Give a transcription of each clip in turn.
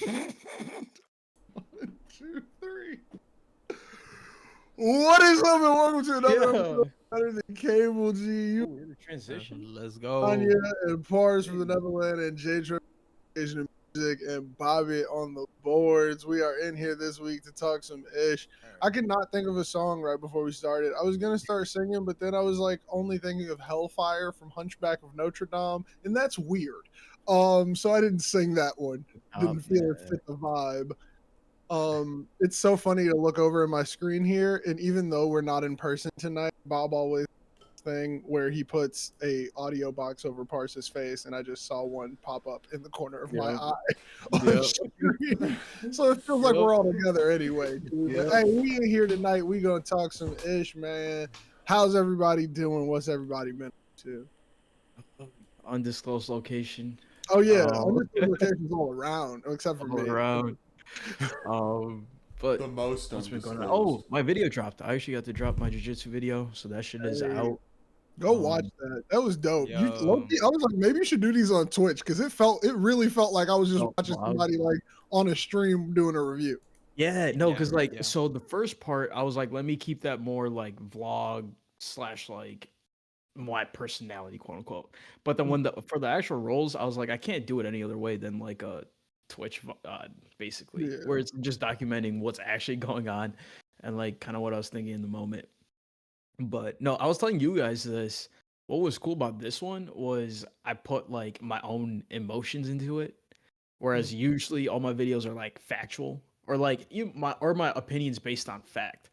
One, two, three. What is up, and welcome to another episode of Better Than Cable G. You, We're the transition. Let's go. Anya and Pars from the Nevaland, and J-Treb and music, and Bobby on the boards. We are in here this week to talk some ish. I could not think of a song right before we started. I was gonna start singing, but then I was like only thinking of Hellfire from Hunchback of Notre Dame, and that's weird. So I didn't sing that one. Didn't feel it fit the vibe. It's so funny to look over at my screen here, and even though we're not in person tonight, Bob always thing where he puts a audio box over Pars's face, and I just saw one pop up in the corner of my eye on the screen. So it feels like we're all together anyway, dude. But hey, we in here tonight. We gonna talk some ish, man. How's everybody doing? What's everybody been up to? Undisclosed location. Oh yeah, undisclosed locations all around, except for me. Around. But The most what's been going on? undisclosed. Oh, my video dropped. I actually got to drop my jiu-jitsu video, so that shit is out. Go watch that. That was dope. Yo. I was like, maybe you should do these on Twitch because it really felt like I was just watching somebody like on a stream doing a review. Yeah, no, because so the first part, I was like, let me keep that more like vlog / like my personality, quote unquote. But then for the actual roles, I was like, I can't do it any other way than like a Twitch, basically, where it's just documenting what's actually going on and like kind of what I was thinking in the moment. But no, I was telling you guys this. What was cool about this one was I put like my own emotions into it, whereas usually all my videos are like factual or like my opinions based on fact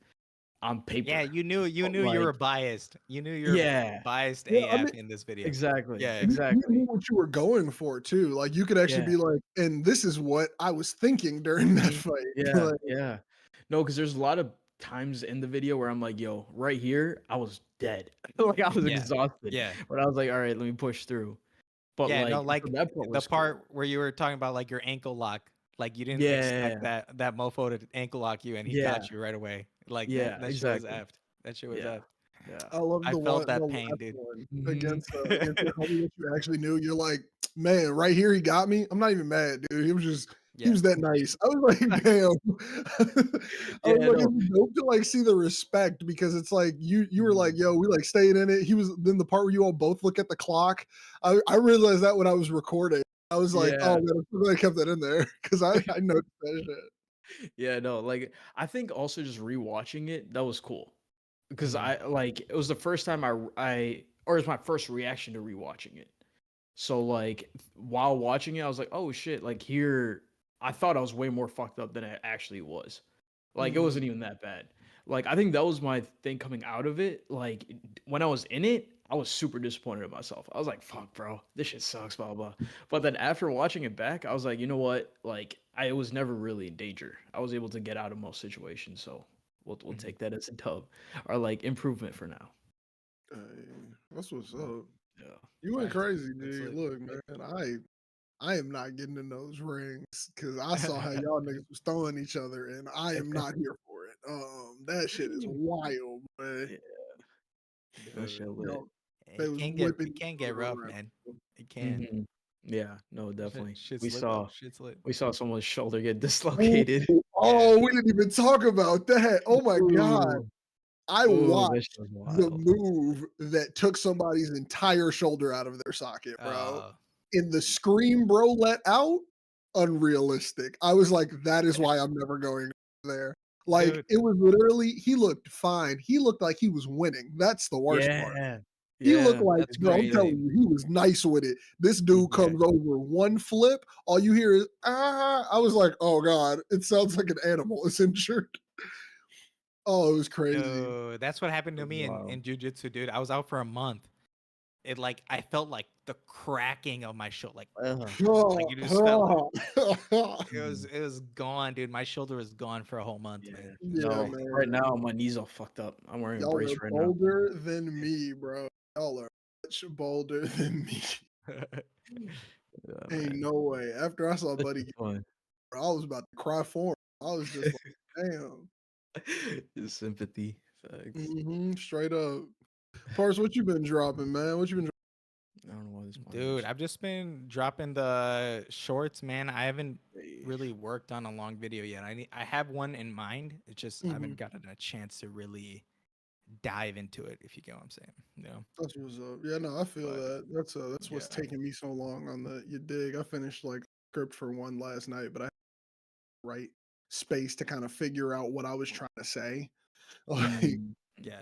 on paper. Yeah, you knew you were biased. You knew you were biased AF in this video. Exactly. Yeah, exactly. You knew what you were going for too. Like you could actually be like, and this is what I was thinking during that fight. Yeah, yeah. No, because there's a lot of times in the video where I'm like, yo, right here, I was dead. Like I was exhausted. Yeah. But I was like, all right, let me push through. But like that part the part where you were talking about like your ankle lock, like you didn't expect that mofo to ankle lock you, and he got you right away. Like that shit was effed. That shit was effed. Yeah. I love I felt that pain, dude. Against the homie that you actually knew. You're like, man, right here he got me. I'm not even mad, dude. He was just he was that nice. I was like, damn. I was like, it's dope to like see the respect because it's like you were like, yo, we like staying in it. He was then the part where you all both look at the clock. I realized that when I was recording. I was like, oh man, I'm glad I kept that in there because I noticed that shit. Yeah, no, like I think also just rewatching it, that was cool. Because I like it was the first time or it was my first reaction to rewatching it. So like while watching it, I was like, oh shit, like here I thought I was way more fucked up than it actually was. Like it wasn't even that bad. Like I think that was my thing coming out of it. Like when I was in it, I was super disappointed in myself. I was like, fuck, bro, this shit sucks, blah blah. But then after watching it back, I was like, you know what? Like I was never really in danger. I was able to get out of most situations, so we'll take that as a dub or like improvement for now. That's what's up. Yeah. You went crazy, dude. Look, man, I am not getting in those rings because I saw how y'all niggas was throwing each other, and I am not here for it. That shit is wild, man. That shit lit. It can get rough, man. It can. Yeah, no, definitely. Shit's We lit. saw someone's shoulder get dislocated. Oh, we didn't even talk about that. Oh my god. I watched the move that took somebody's entire shoulder out of their socket, bro. In the scream bro let out, unrealistic. I was like, that is why I'm never going there. Like, it was literally, he looked fine. He looked like he was winning. That's the worst part. He looked like, bro, I'm telling you, he was nice with it. This dude comes over one flip. All you hear is, ah. I was like, oh God, it sounds like an animal is injured. Oh, it was crazy. That's what happened to me in jiu-jitsu, dude. I was out for a month. I felt like the cracking of my shoulder, like you just felt it was gone, dude. My shoulder was gone for a whole month, man. Man. Right now my knees are fucked up. I'm wearing a brace right now. Bolder than me, bro. Y'all are much bolder than me. Ain't no way. After I saw Buddy, I was about to cry for him. I was just like, damn. Sympathy. Straight up. Pars, what you been dropping, man? What you been dropping? I don't know why this Dude, I've just been dropping the shorts, man. I haven't really worked on a long video yet. I have one in mind. It's just I haven't gotten a chance to really dive into it, if you get what I'm saying. That's what's up. Yeah, no, I feel that. That's what's taking me so long on the you dig. I finished like script for one last night, but I right space to kind of figure out what I was trying to say. Like, yeah,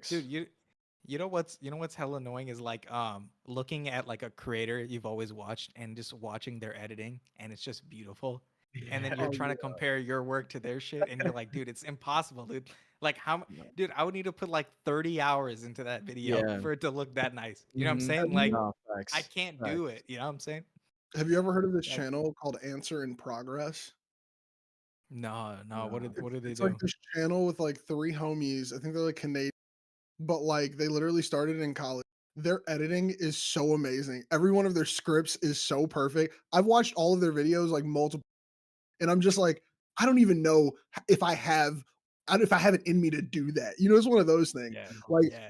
dude, you know what's hella annoying is like looking at like a creator you've always watched and just watching their editing and it's just beautiful. And then you're trying to compare your work to their shit and you're like, dude, it's impossible, dude. Like dude, I would need to put like 30 hours into that video for it to look that nice. You know what I'm saying? Like I can't do it. You know what I'm saying? Have you ever heard of this channel called Answer in Progress? No. What did they do? It's like this channel with like 3 homies. I think they're like Canadian, but like they literally started in college. Their editing is so amazing. Every one of their scripts is so perfect. I've watched all of their videos like multiple, and I'm just like, I don't even know if I have it in me to do that. You know, it's one of those things.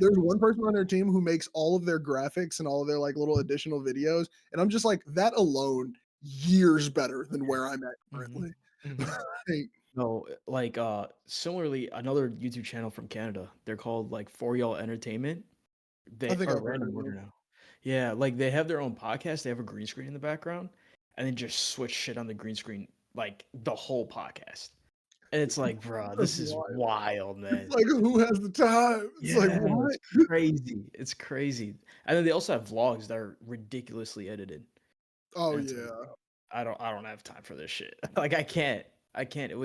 There's one person on their team who makes all of their graphics and all of their like little additional videos, and I'm just like, that alone years better than where I'm at currently. No, like similarly, another YouTube channel from Canada. They're called like For Y'all Entertainment. They are random order now. Yeah, like they have their own podcast. They have a green screen in the background, and then just switch shit on the green screen like the whole podcast. And it's like, bro, this is wild, man. It's like, who has the time? It's like, what? It's crazy. It's crazy. And then they also have vlogs that are ridiculously edited. Oh yeah. Like, I don't have time for this shit. Like I can't. It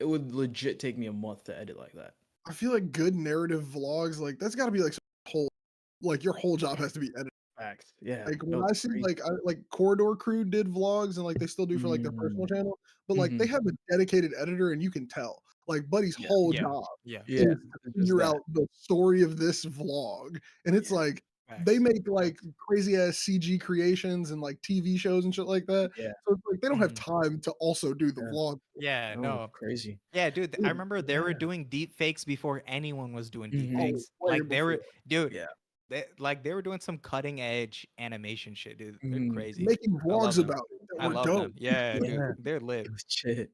would legit take me a month to edit like that. I feel like good narrative vlogs, like that's got to be like your whole job has to be edited. Facts. Yeah. Like when I see like Corridor Crew did vlogs and like they still do for like their personal channel, but like they have a dedicated editor and you can tell like Buddy's whole job is to figure out the story of this vlog, and it's like they make like crazy ass CG creations and like TV shows and shit like that. Yeah. So it's like they don't have time to also do the vlog. Yeah, no, crazy. Yeah, dude, I remember they were doing deep fakes before anyone was doing deep fakes. Like they were, dude. Yeah. They were doing some cutting edge animation shit, dude. They're crazy. Making vlogs about it. I love them. Yeah, dude, they're lit. Shit,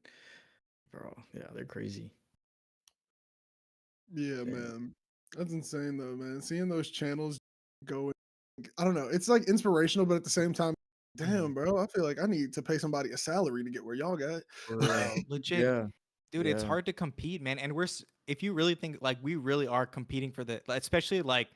bro. Yeah, they're crazy. Yeah, man, that's insane though, man. Seeing those channels go, I don't know. It's like inspirational, but at the same time, damn, bro, I feel like I need to pay somebody a salary to get where y'all got. Legit, dude. It's hard to compete, man. And if you really think like we really are competing for especially like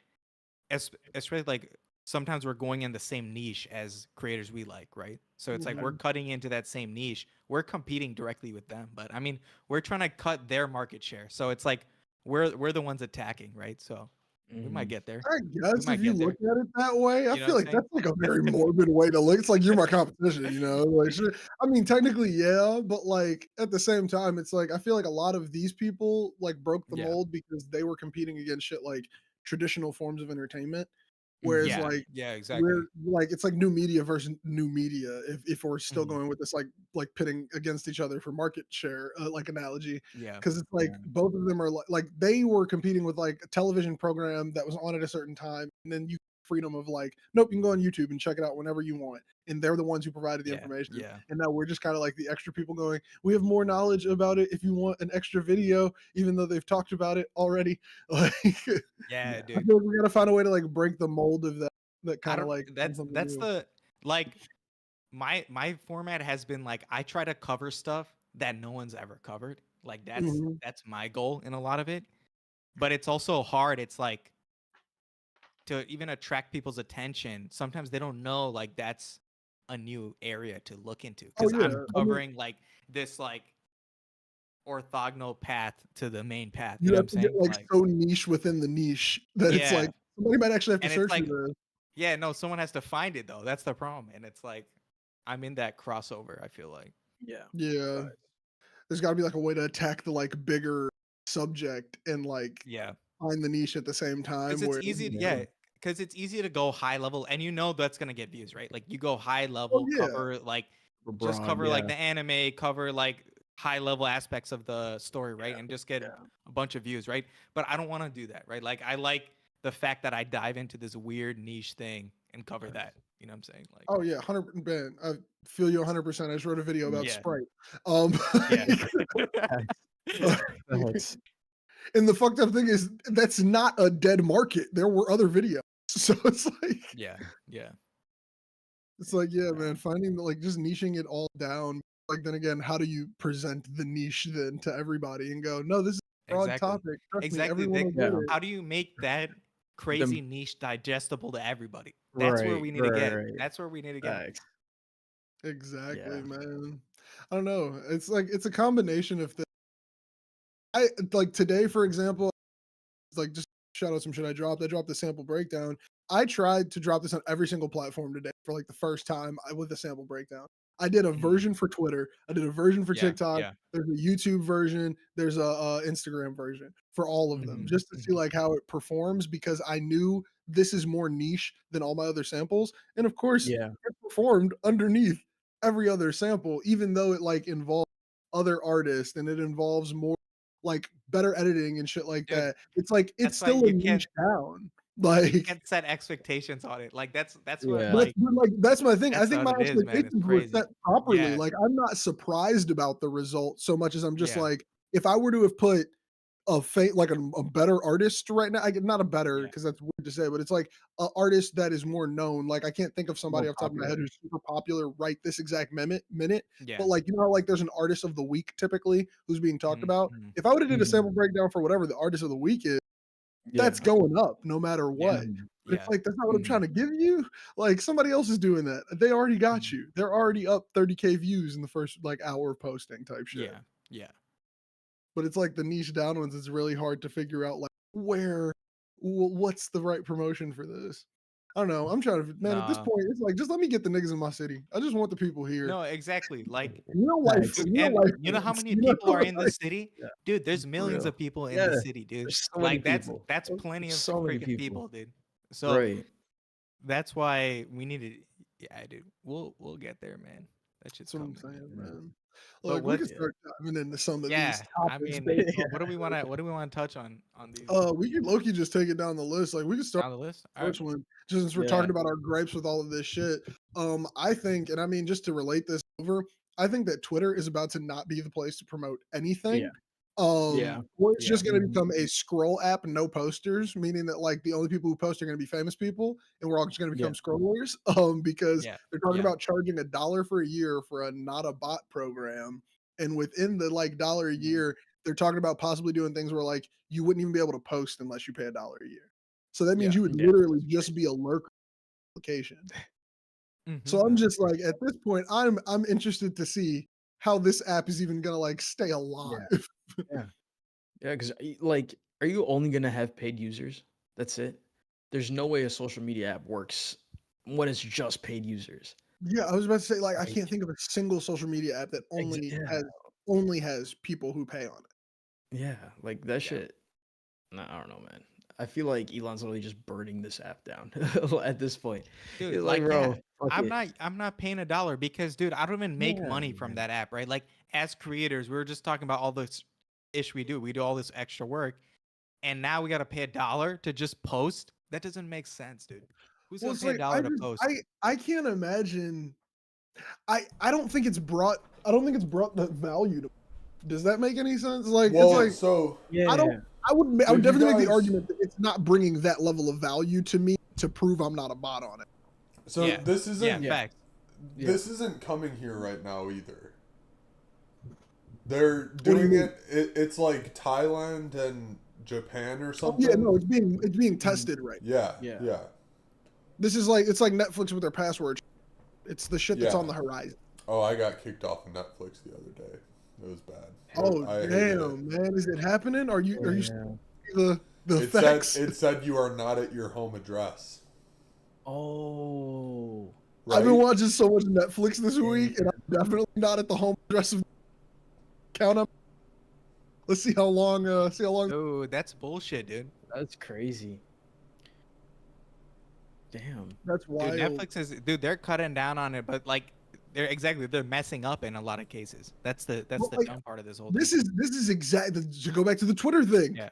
sometimes we're going in the same niche as creators we like, right? So it's like we're cutting into that same niche. We're competing directly with them, but I mean, we're trying to cut their market share. So it's like we're the ones attacking, right? So we might get there. I guess if you look at it that way, I feel like that's like a very morbid way to look. It's like you're my competition, you know? Like, I mean, technically, yeah, but like at the same time, it's like I feel like a lot of these people like broke the mold because they were competing against shit like traditional forms of entertainment. Whereas exactly. we're like it's like new media versus new media if we're still going with this like pitting against each other for market share like analogy, because it's like both of them are like they were competing with like a television program that was on at a certain time, and then you freedom of like, nope, you can go on YouTube and check it out whenever you want, and they're the ones who provided the information. And now we're just kind of like the extra people going, we have more knowledge about it if you want an extra video, even though they've talked about it already. Like dude, I feel like we gotta find a way to like break the mold of that kind of like that's the like my format has been like I try to cover stuff that no one's ever covered. Like that's my goal in a lot of it, but it's also hard. It's like to even attract people's attention, sometimes they don't know like that's a new area to look into because I'm covering like this like orthogonal path to the main path. You know what I'm saying? Like so niche within the niche that it's like somebody might actually have to search for this. Yeah, no, someone has to find it though. That's the problem, and it's like I'm in that crossover. I feel like. Yeah. There's got to be like a way to attack the like bigger subject and like find the niche at the same time. Because it's easy, because it's easy to go high level, and you know that's gonna get views, right? Like you go high level, cover like just cover like the anime, cover like high level aspects of the story, right? And just get a bunch of views, right? But I don't want to do that, right? Like I like the fact that I dive into this weird niche thing and cover that. You know what I'm saying? Like, oh yeah, 100%. I feel you 100%. I just wrote a video about yeah, Sprite. yeah, Thanks. And the fucked up thing is that's not a dead market. There were other videos, so it's like yeah, yeah. yeah, man, finding like just niching it all down. Like then again, how do you present the niche then to everybody and go, no, this is a broad Exactly. topic. Trust me, Exactly. everyone will get it. How do you make that crazy Them niche digestible to everybody? That's where right, we need to get. right. That's where we need to get. Thanks. Exactly, Yeah. man. I don't know. It's like it's a combination of things. I like today, for example, like just shout out some shit I dropped. I dropped the sample breakdown. I tried to drop this on every single platform today for like the first time with the sample breakdown. I did a version for Twitter. I did a version for TikTok. Yeah. There's a YouTube version. There's a Instagram version for all of them, just to see like how it performs because I knew this is more niche than all my other samples, and of course, Yeah. it performed underneath every other sample, even though it like involves other artists and it involves more like better editing and shit like Dude, that. It's like it's that's why still a you can't niche down. you Like can't set expectations on it. Like that's what Yeah. like but that's my thing. I that's think what my it is, man. It's expectations were crazy. set properly. Yeah. Like I'm not surprised about the result so much as I'm just Yeah. like, if I were to have put like a better artist right now, not a better Yeah. because that's weird to say, but it's like an artist that is more known. Like I can't think of somebody More off the top of my head popular. who's super popular right this exact minute. Yeah. But like you know, how, like there's an artist of the week typically who's being talked about. Mhm. If I would have did a Mhm. sample breakdown for whatever the artist of the week is, Yeah. that's going up no matter what. Mhm. But it's Yeah. like that's not what I'm Mhm. trying to give you. Like somebody else is doing that. They already got Mhm. you. They're already up 30K views in the first like hour of posting type shit. Yeah. Yeah. But it's like the niche down ones. It's really hard to figure out like what's the right promotion for this. I don't know. I'm trying to man. At this Nah. point, it's like just let me get the niggas in my city. I just want the people here. No, exactly. Like Real life, Thanks. real and life. you know how fans, many you know, people are in like, this city? Yeah. Dude, there's For millions real. of people in Yeah. the city, dude. There's so many Like that's people. plenty There's of so many freaking people. people, dude. So Right. that's why we need to yeah, dude. We'll get there, man. That shit's That's what I'm coming, saying, man. man. But Look, we what can start diving into some of yeah, these I topics mean, based on what do we want to touch on these we can Loki just take it down the list. Like we can start on the list? All right. first one, just since we're Yeah. talking about our gripes with all of this shit. I think, and I mean, just to relate this over, I think that Twitter is about to not be the place to promote anything. Yeah. Or it's Yeah. just going to Mhm. become a scroll app, no posters, meaning that like the only people who post are going to be famous people, and we're all just going to become Yeah. scrollers. Because Yeah. they're talking Yeah. about charging $1 for a year for a not a bot program, and within the like dollar a Mhm. year, they're talking about possibly doing things where like you wouldn't even be able to post unless you pay $1 a year. So that means Yeah. you would Yeah. literally just be a lurker application. So I'm just like at this point, I'm interested to see how this app is even gonna like stay alive. Yeah. Yeah. Because like, are you only gonna have paid users? That's it. There's no way a social media app works when it's just paid users. Yeah, I was about to say like I Like, can't think of a single social media app that yeah. only has people who pay on it. Yeah. Like that Yeah. shit. No, I don't know, man. I feel like Elon's literally just burning this app down at this point. Dude, He's like like, bro, yeah, fuck it. I'm not paying $1 because dude, I don't even make Yeah, money from man. that app, right? Like as creators, we were just talking about all this ish we do. We do all this extra work, and now we got to pay $1 to just post. That doesn't make sense, dude. Who's Well, gonna it's pay like $1 to post? I can't imagine. I don't think it's brought that value to. Does that make any sense? Like Well, it's like so Yeah. I would If you definitely make the guys- argument that it's not bringing that level of value to me to prove I'm not a bot on it. so yeah. this isn't Facts. this isn't coming here right now either. They're do you doing mean? it's like Thailand and Japan or something. Yeah, no, it's being tested right. Yeah. Yeah. Yeah. This is like it's like Netflix with their password. It's the shit that's Yeah. on the horizon. Oh, I got kicked off of Netflix the other day. It was bad. Oh I hated it. damn, man, is it happening? Are you Yeah. the It facts? said you are not at your home address. Oh. Right? I've been watching so much Netflix this week, and I'm definitely not at the home address of count up. Let's see how long. Oh, that's bullshit, dude. That's crazy. Damn. That's wild. Dude, Netflix is they're cutting down on it, but like they're messing up in a lot of cases. That's the like, dumb part of this whole This thing. is exactly to go back to the Twitter thing. Yeah.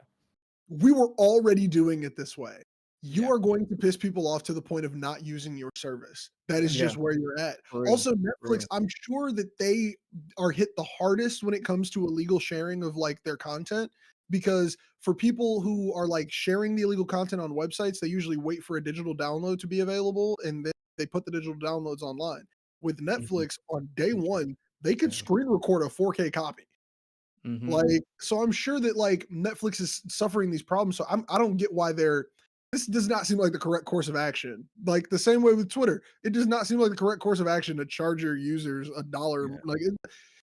We were already doing it this way. you are going to piss people off to the point of not using your service. That is just where you're at. Also, Netflix, I'm sure that they are hit the hardest when it comes to illegal sharing of like their content, because for people who are like sharing the illegal content on websites, they usually wait for a digital download to be available and then they put the digital downloads online. With Netflix on day one, they could screen record a 4K copy. Like, so I'm sure that like Netflix is suffering these problems. So I don't get why this does not seem like the correct course of action. Like the same way with Twitter, it does not seem like the correct course of action to charge your users $1. Like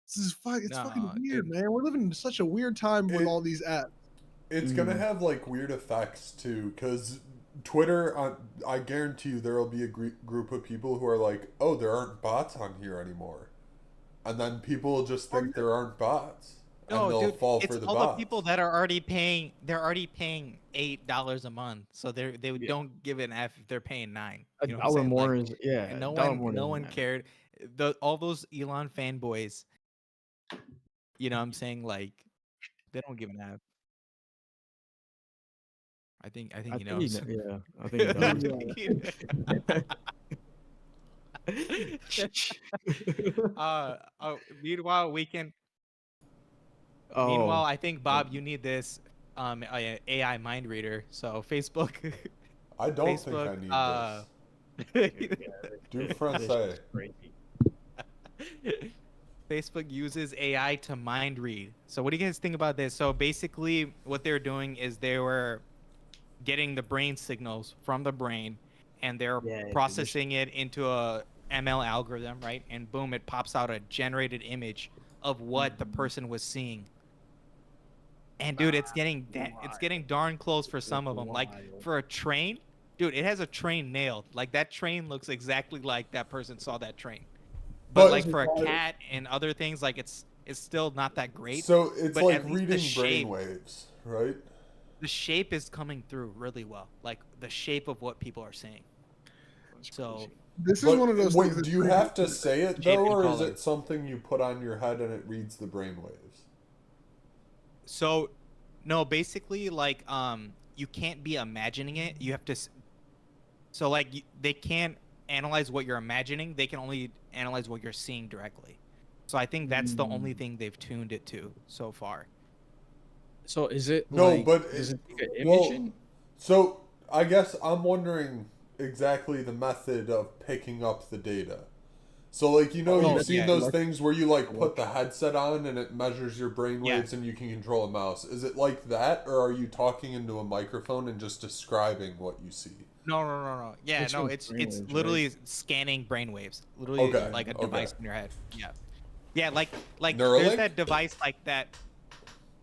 it's fucking weird, man. We're living in such a weird time with all these apps. It's gonna have like weird effects too, because Twitter, I guarantee you there will be a group of people who are like, oh, there aren't bots on here anymore, and then people just think there aren't bots. No, and they'll dude, fall it's for the all bots. the people that are already paying. They're already paying $8 a month, so they don't give an F if they're paying $9. You know $1 more like, is no one cared. All those Elon fanboys. You know what I'm saying? Like, they don't give an F. I think he knows. I think he knows. Meanwhile, we can. Meanwhile, I think Bob, you need this AI mind reader. So Facebook. I don't think I need this. Do français. Facebook uses AI to mind read. So what do you guys think about this? So basically, what they're doing is they were getting the brain signals from the brain, and they're processing it into a ML algorithm, right? And boom, it pops out a generated image of what the person was seeing. And dude, it's getting darn close for some of them. Like for a train, dude, it has a train nailed. Like that train looks exactly like that person saw that train. But like for a cat and other things, like it's still not that great. So it's like reading brainwaves, right? The shape is coming through really well. Like the shape of what people are saying. So this is one of those things. Do you have to say it though, or is it something you put on your head and it reads the brainwaves? So, no, basically, like, you can't be imagining it. You have to. So, like, they can't analyze what you're imagining. They can only analyze what you're seeing directly. So, I think that's the only thing they've tuned it to so far. So, is it? No, like, but is it like an image? So, I guess I'm wondering exactly the method of picking up the data. So, like, you've seen those things where you, like, put the headset on and it measures your brainwaves and you can control a mouse. Is it like that, or are you talking into a microphone and just describing what you see? No. Yeah, no, it's literally scanning brainwaves. Literally like a device in your head. Yeah. Yeah, like Neuralink? There's that device like that.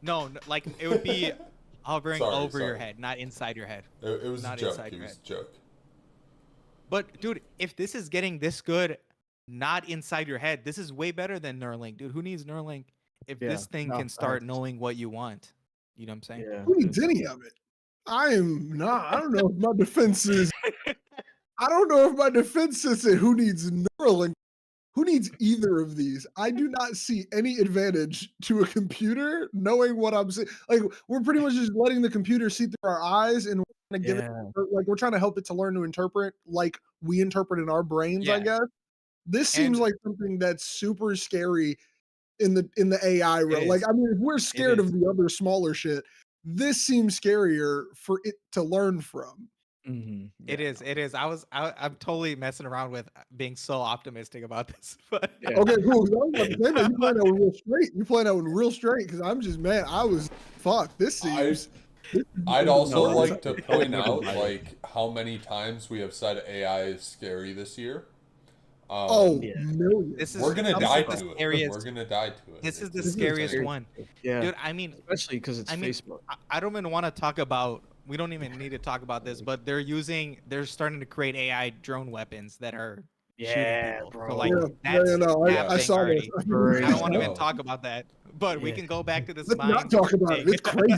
No, like, it would be hovering over your head, not inside your head. It was a joke. It was a joke. But, dude, if this is getting this good, not inside your head, this is way better than Neuralink, dude. Who needs Neuralink if this thing can start knowing what you want? You know what I'm saying? Who needs any of it? I don't know if my defense is. I don't know if my defense is who needs Neuralink. Who needs either of these? I do not see any advantage to a computer knowing what I'm saying. Like, we're pretty much just letting the computer see through our eyes, and we're trying to give it, like, we're trying to help it to learn to interpret like we interpret in our brains, I guess. This seems like something that's super scary in the AI realm. Like, I mean, if we're scared of the other smaller shit, this seems scarier for it to learn from. It is. I'm totally messing around with being so optimistic about this. But okay, cool. You playing out with real straight. You playing out with real straight because I'm just, man, I was this seems. I'd also like to point out like how many times we have said AI is scary this year. Millions. We're gonna die to it. We're gonna die to it. This is the scariest one. Dude, I mean, especially because it's Facebook. I don't even want to talk about. We don't even need to talk about this, but they're starting to create AI drone weapons that are shooting people. Bro. So, like, I saw this. I don't want to even talk about that. But we can go back to this. Let's not talk about it. It's crazy.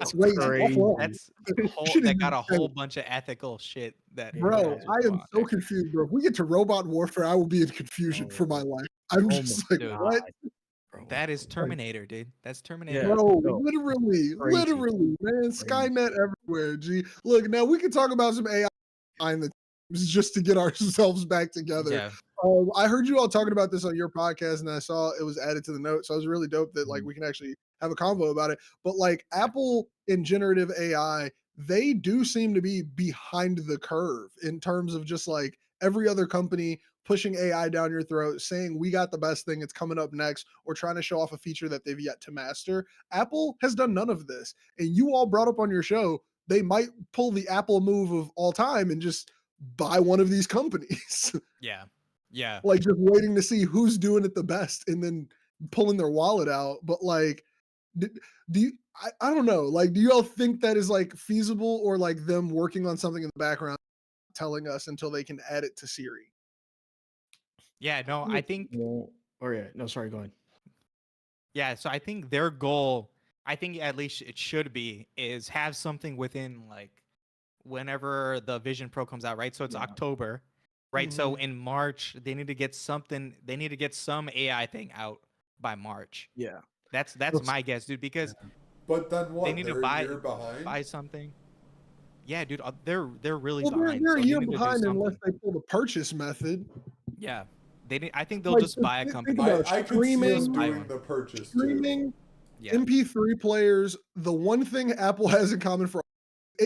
It's crazy. That got a whole bunch of ethical shit. Bro, I am so confused, bro. If we get to robot warfare, I will be in confusion for my life. I'm just like, what? That is Terminator, dude. That's Terminator. Yeah, bro, literally, man. Skynet everywhere, G. Look, now we can talk about some AI behind the just to get ourselves back together. Yeah. I heard you all talking about this on your podcast, and I saw it was added to the notes. So it was really dope that like we can actually have a convo about it. But like Apple in generative AI, they do seem to be behind the curve in terms of just like every other company pushing AI down your throat, saying we got the best thing, it's coming up next, or trying to show off a feature that they've yet to master. Apple has done none of this. And you all brought up on your show, they might pull the Apple move of all time and just buy one of these companies. Yeah. Yeah. Like just waiting to see who's doing it the best and then pulling their wallet out. But like, do you, I don't know, like, do you all think that is like feasible, or like them working on something in the background telling us until they can add it to Siri? Yeah, no, I think. No, sorry, go ahead. Yeah, so I think their goal, I think at least it should be, is have something within like whenever the Vision Pro comes out, right? So it's October, right? So in March, they need to get something. They need to get some AI thing out by March. Yeah, that's my guess, dude. Because but then what? They need to buy something. Yeah, dude, they're really behind. They're a year behind unless they pull the purchase method. Yeah, I think they'll just buy a company. I could see us doing the purchase streaming, MP3 players. The one thing Apple has in common for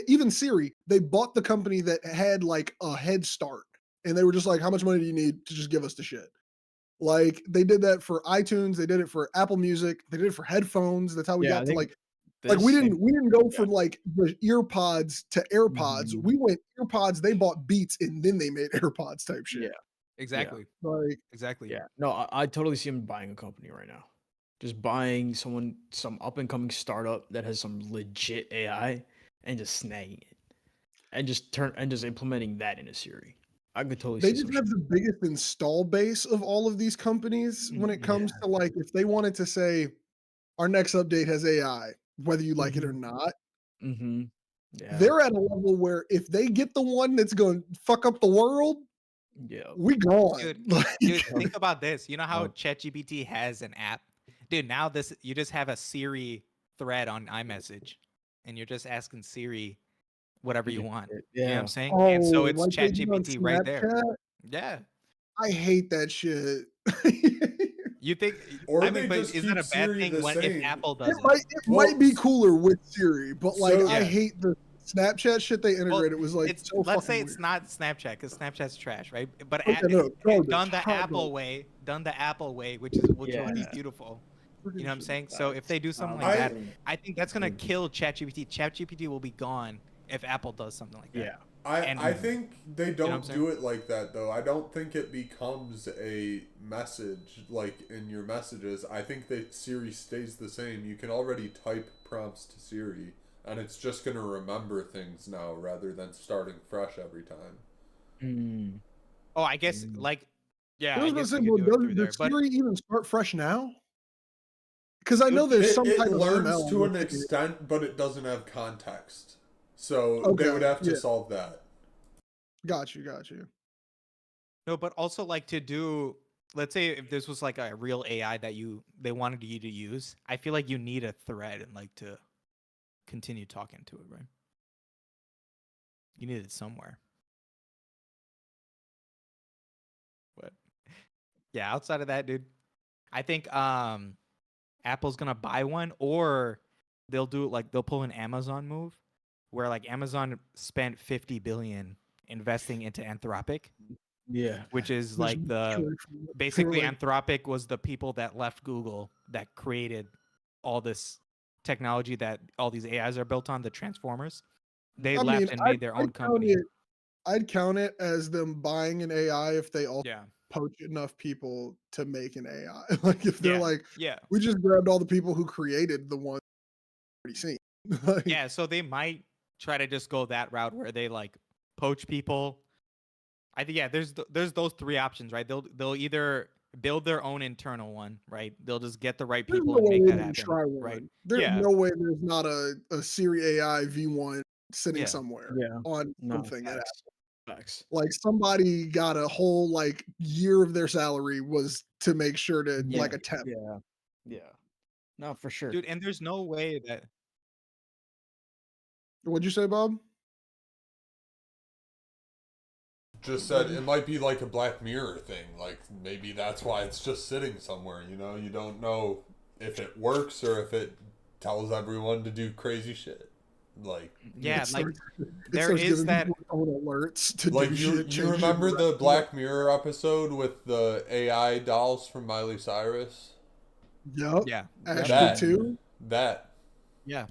even Siri, they bought the company that had like a head start, and they were just like, "How much money do you need to just give us the shit?" Like they did that for iTunes, they did it for Apple Music, they did it for headphones. That's how we got to like we didn't go from like the earpods to AirPods. We went earpods, they bought Beats, and then they made AirPods type shit. Yeah, exactly. Yeah. Like exactly. Yeah, no, I totally see them buying a company right now. Just buying some up and coming startup that has some legit AI and just snagging it, and just implementing that in a Siri. I could totally. They just have the biggest install base of all of these companies when it comes to like if they wanted to say our next update has AI, whether you like it or not. They're at a level where if they get the one that's going to fuck up the world, we gone. Dude, think about this. You know how ChatGPT has an app? Dude, now you just have a Siri thread on iMessage, and you're just asking Siri whatever you want. You know what I'm saying? And so it's like ChatGPT right there. Yeah. I hate that shit. You think? Or I mean, but is that a bad thing if Apple does it? It might be cooler with Siri, but like I hate the Snapchat shit they integrated. It was like let's say it's not Snapchat because Snapchat's trash, right? But done the Apple way, which will be beautiful. You know what I'm saying? So if they do something like that, I think that's gonna kill ChatGPT. ChatGPT will be gone if Apple does something like that. Yeah. I think they don't do it like that though. I don't think it becomes a message like in your messages. I think that Siri stays the same. You can already type prompts to Siri, and it's just gonna remember things now rather than starting fresh every time. Oh, I guess like I was gonna say, does Siri even start fresh now? Because I know there's some type of learns to an extent, but it doesn't have context. So they would have to solve that. Got you. No, but also like to do, let's say if this was like a real AI that they wanted you to use, I feel like you need a thread and like to continue talking to it, right? You need it somewhere. But yeah, outside of that, dude, I think Apple's gonna buy one, or they'll do it like they'll pull an Amazon move, where like Amazon spent $50 billion investing into Anthropic. Yeah, which is like basically Anthropic was the people that left Google that created all this technology that all these AIs are built on, the Transformers. They left and made their own company. I'd count it as them buying an AI if they also poach enough people to make an AI. Like if they're we just grabbed all the people who created the one already seen. Yeah, so they might try to just go that route where they like poach people. I think there's those three options, right? They'll either build their own internal one, right? They'll just get the right people and make that happen, right? There's no way there's not a Siri AI V1 sitting somewhere on something at Apple. Like somebody got a whole like year of their salary was to make sure to like attempt. Yeah. No, for sure. dude. And there's no way that. What'd you say, Bob? Just said it might be like a Black Mirror thing. Like maybe that's why it's just sitting somewhere. You know, you don't know if it works or if it tells everyone to do crazy shit. Like yeah, like there is that alerts to like do you. shit. You remember the Black Mirror episode with the AI dolls from Miley Cyrus? Yup. Yeah. Ashley too. That. Yeah.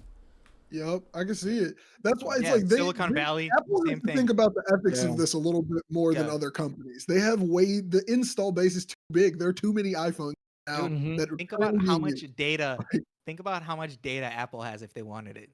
Yep, I can see it. That's why it's Yeah, like Silicon Valley, Apple same has to thing. think about the ethics Yeah. of this a little bit more than Yeah. other companies. They have the install base is too big. There are too many iPhones now. Dude, that are think about how trending. much data. Think about how much data Apple has if they wanted it.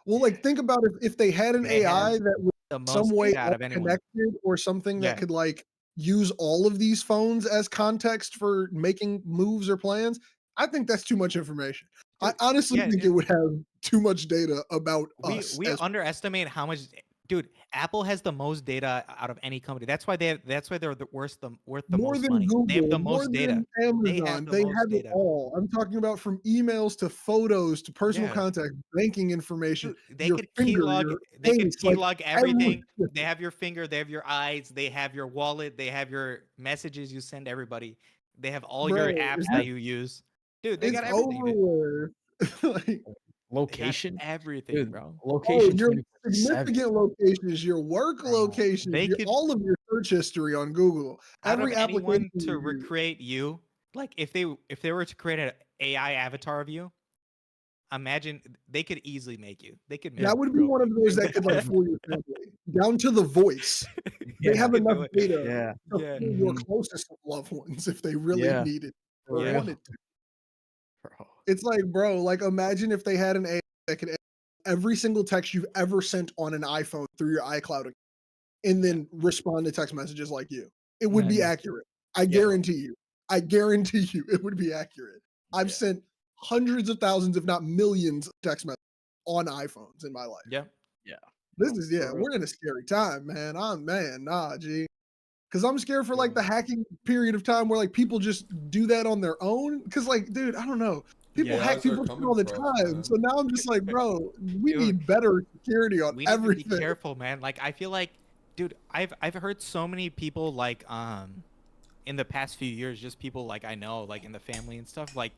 Well, like think about if they had an They AI have that was The most some way data out of anyone. connected or something Yeah. that could like use all of these phones as context for making moves or plans. I think that's too much information. I Dude, honestly yeah, think it dude. would have too much data about us. We underestimate how much. Dude, Apple has the most data out of any company. That's why they're worth the more most than money. Google, they have the more most data. than Amazon. the They most have data. it all. I'm talking about from emails to photos to personal Yeah. contact, banking information. Dude, they your could finger, keylog. your They could face, like, keylog everything. everything. They have your finger. They have your eyes. They have your wallet. They have your messages you send everybody. They have all your Bro, apps that you use. Dude, they It's got everything. Dude. over with. Like, They got Location, everything, dude. bro. Location. your 24/7. significant locations, your work Bro, locations, they could- all of your search history on Google. Out Every of anyone application to you use. recreate you, like if they were to create an AI avatar of you, imagine they could easily make you. They could make That would be one of those that could like fool your family down to the voice. They have they could enough do it. data Yeah. to Yeah. fool your Mhm. closest loved ones if they really Yeah. needed For or real. wanted to. Bro. It's like, bro, like imagine if they had an AI that could every single text you've ever sent on an iPhone through your iCloud account and then respond to text messages like you. It would be accurate. I guarantee you. I guarantee you it would be accurate. I've sent hundreds of thousands, if not millions, of text messages on iPhones in my life. Yeah. This is for real. we're in a scary time, man. G. Because I'm scared for like the hacking period of time where like people just do that on their own. Because like, dude, I don't know. People Yeah. hack Guys are people coming all the for us, time. man. So now I'm just like, bro, we Dude, need better security on We need to everything. be careful, man. Like I feel like, dude, I've heard so many people like in the past few years, just people like I know, like in the family and stuff, like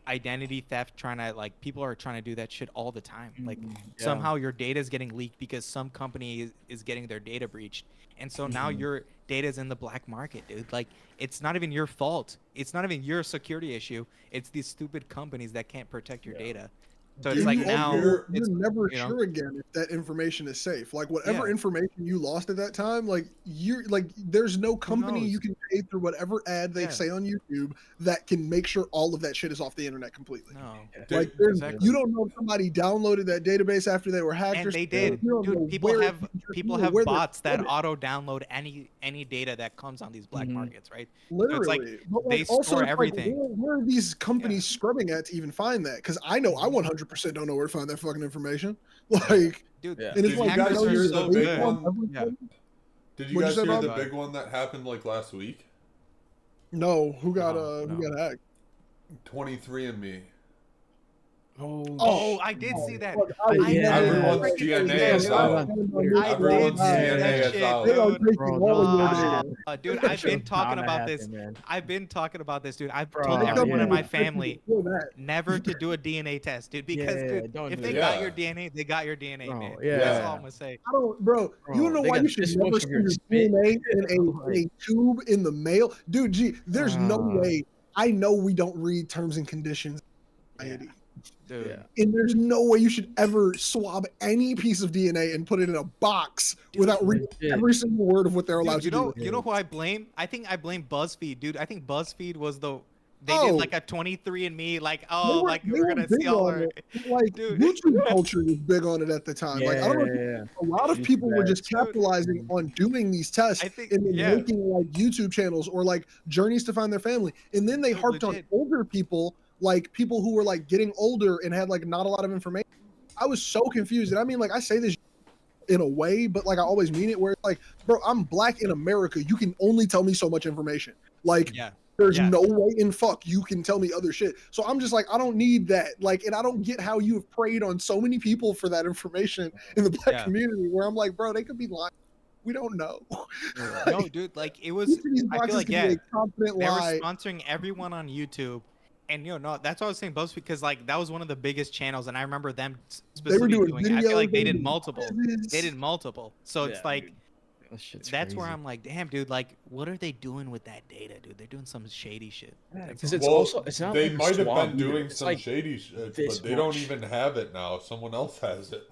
identity theft, trying to like people are trying to do that shit all the time. Like somehow your data is getting leaked because some company is getting their data breached, and so now your data is in the black market, dude. Like it's not even your fault. It's not even your security issue. It's these stupid companies that can't protect your data. So it's And like you now you're it's never you know? sure again if that information is safe. Like whatever Yeah. information you lost at that time, like you're like there's no company knows? you can pay through whatever ad they Yeah. say on YouTube that can make sure all of that shit is off the internet completely. No. Like Dude, there's, exactly. you don't know if somebody downloaded that database after they were hacked And or they something. did, You don't know dude. People where have bots that stored it. auto download any data that comes on these black markets, right? Literally, but they like also store it's like, everything. where are these companies scrubbing at to even find that? Because I know I 100% don't know where to find that fucking information. Like, Dude, Yeah. and Did it's you like guys know hear you're the so big good. one? Yeah. Did you What'd guys you say hear about the it? big one that happened like last week? No, who got No. who got hacked? 23andMe. Oh, I did see that. Fuck, I would did. never Everyone's freaking DNA do that, is dude. out. I Everyone's did see DNA that is shit, out. They are dude. taking Bro, all of your no. data. Dude, That I've shit been was talking bound to about this. happen, man. I've been talking about this, dude. I've Bro, told The everyone in company my was taking family before that. never to do a DNA test, dude. Because, Yeah, dude, don't if do they that. got Yeah. your DNA, they got your DNA, Bro, man. yeah. That's all I'm gonna say. I don't, bro. You Bro, know they why got you should this never much of send your your spit. DNA in a tube in the mail, dude. Gee, there's no way. I know we don't read terms and conditions, society. Dude. Yeah. And there's no way you should ever swab any piece of DNA and put it in a box without reading legit. every single word of what they're allowed Dude, to do. you know who I blame? I think I blame BuzzFeed, dude. I think BuzzFeed was they did Oh. like a 23andMe, like They oh, were- like they we're were gonna big see all on our it. Like Dude. YouTube culture was big on it at the time. Like I don't know. Yeah. A lot of people were just Dude. capitalizing on doing these tests I think- and then yeah. making like YouTube channels or like journeys to find their family. And then they Dude, harped legit. on older people, like people who were like getting older and had like not a lot of information. I was so confused. And I mean, like I say this in a way, but like I always mean it where it's like, bro, I'm black in America. You can only tell me so much information. Like Yeah. There's no way in fuck you can tell me other shit. So I'm just like, I don't need that. Like, and I don't get how you have preyed on so many people for that information in the black community where I'm like, bro, they could be lying. We don't know. No, dude, like it was, I feel like, they were lie. sponsoring everyone on YouTube. And no, that's what I was saying, both because like that was one of the biggest channels, and I remember them specifically doing videos, I feel like they did multiple. So it's like, that's where I'm like, damn, dude, like, what are they doing with that data, dude? They're doing some shady shit. Because it's also, it's not they like might have been either. doing some shady shit, but they don't even have it now. Someone else has it.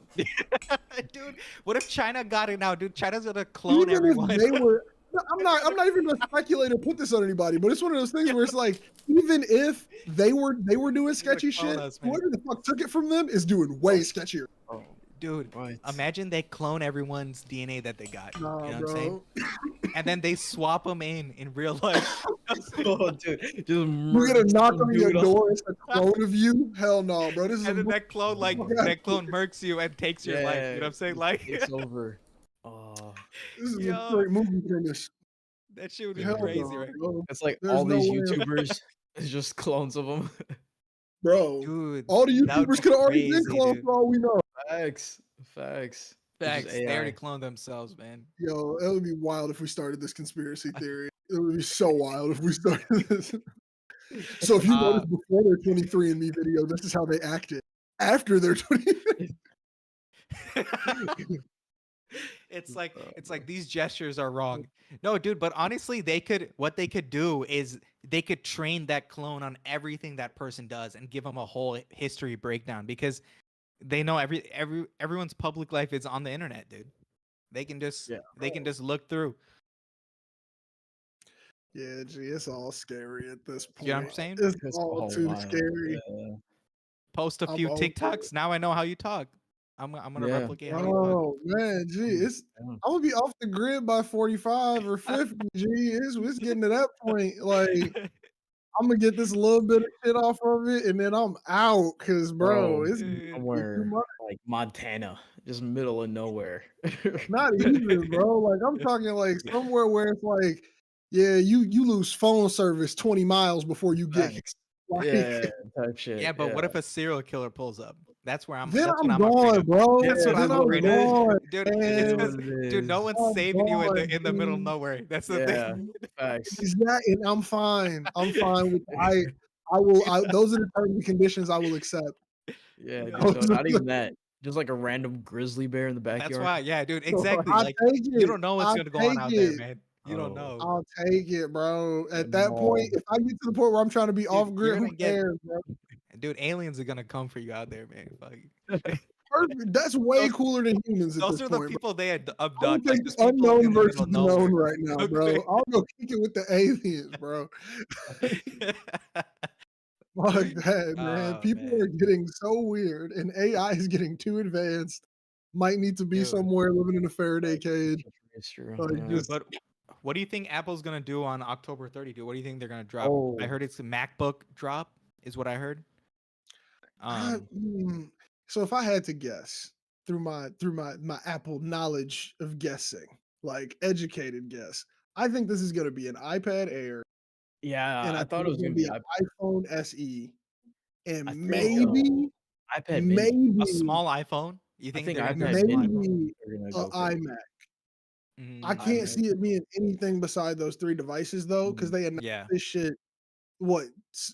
Dude, what if China got it now, dude? China's gonna clone everyone. They were, I'm not even gonna speculate or put this on anybody, but it's one of those things where it's like, even if they were doing sketchy shit, whoever the fuck took it from them is doing way sketchier. Dude, imagine they clone everyone's DNA that they got. Nah, you know bro. what I'm saying? And then they swap them in real life. Oh, dude, just you're gonna knock on your door. It's a clone of you. Hell no, bro. This is and then that clone murks you and takes your life. You know what I'm saying? Like, it's over. This is a great movie premise. That shit would be crazy, right? Bro. It's like all these YouTubers is just clones of them. Bro, dude, all the YouTubers could have already been cloned for all we know. Facts. They already cloned themselves, man. Yo, it would be wild if we started this conspiracy theory. It would be so wild if we started this. So if you notice before their 23andMe video, this is how they acted. After their 23andMe. It's like these gestures are wrong. No, dude, but honestly, what they could do is they could train that clone on everything that person does and give them a whole history breakdown, because they know everyone's public life is on the internet, dude. They can just look through. Yeah, gee, it's all scary at this point. You know what I'm saying? It's all too scary. Yeah. Post a few TikToks. Now I know how you talk. I'm gonna replicate how you talk. Oh man, gee, I'm gonna be off the grid by 45 or 50. Gee, it's getting to that point. Like, I'm gonna get this little bit of shit off of it, and then I'm out. Cause bro, it's somewhere like Montana, just middle of nowhere. Not even, bro. Like, I'm talking like somewhere where it's like, yeah, you lose phone service 20 miles before you get here. Like, type shit. Yeah, but what if a serial killer pulls up? That's where I'm. Then that's I'm what gone, bro. That's what I'm afraid of. Dude, no one's I'm saving you gone, in the middle of nowhere. That's the thing. Facts. Exactly, and I'm fine. I'm fine with I will. Those are the terms and conditions I will accept. Yeah, dude, no, not even that. Just like a random grizzly bear in the backyard. That's why, yeah, dude, exactly. Like, you don't know what's gonna go on out there, man. You don't know. I'll take it, bro. At that point, if I get to the point where I'm trying to be off grid, who cares, bro? Dude, aliens are gonna come for you out there, man. Perfect. That's way cooler than humans. Those are the people they abduct. I think unknown versus known right now, bro. I'll go kick it with the aliens, bro. Fuck that, man. People are getting so weird, and AI is getting too advanced. Might need to be somewhere living in a Faraday cage. But what do you think Apple's gonna do on October 30, dude? What do you think they're gonna drop? I heard it's a MacBook drop, is what I heard. So if I had to guess through my Apple knowledge of guessing, like educated guess, I think this is gonna be an iPad Air. Yeah, and I thought it was gonna be an iPhone SE, and maybe iPad maybe a small iPhone. You think maybe an iMac. I can't see it being anything beside those three devices though, because they announced this shit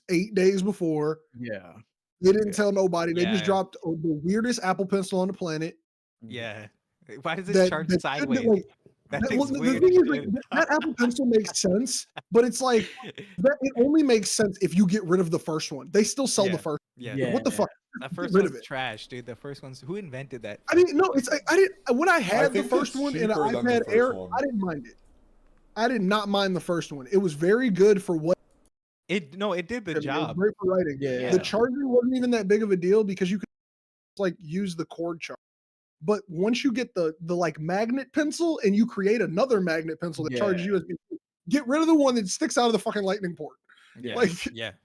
8 days before. Yeah. They didn't tell nobody. They just dropped the weirdest Apple Pencil on the planet. Yeah. Why does it charge sideways? The thing is, like, that Apple Pencil makes sense, but it's like it only makes sense if you get rid of the first one. They still sell the first. Yeah. What the fuck? That first one's trash, dude. The first one's who invented that? I mean, no, it's like I didn't. When I had the first one in an iPad Air, I didn't mind it. I did not mind the first one. It was very good for what. It did the job. Great for writing. Yeah. The charger wasn't even that big of a deal because you could like use the cord charger. But once you get the like magnet pencil and you create another magnet pencil that charges USB, get rid of the one that sticks out of the fucking lightning port. Yeah. Like,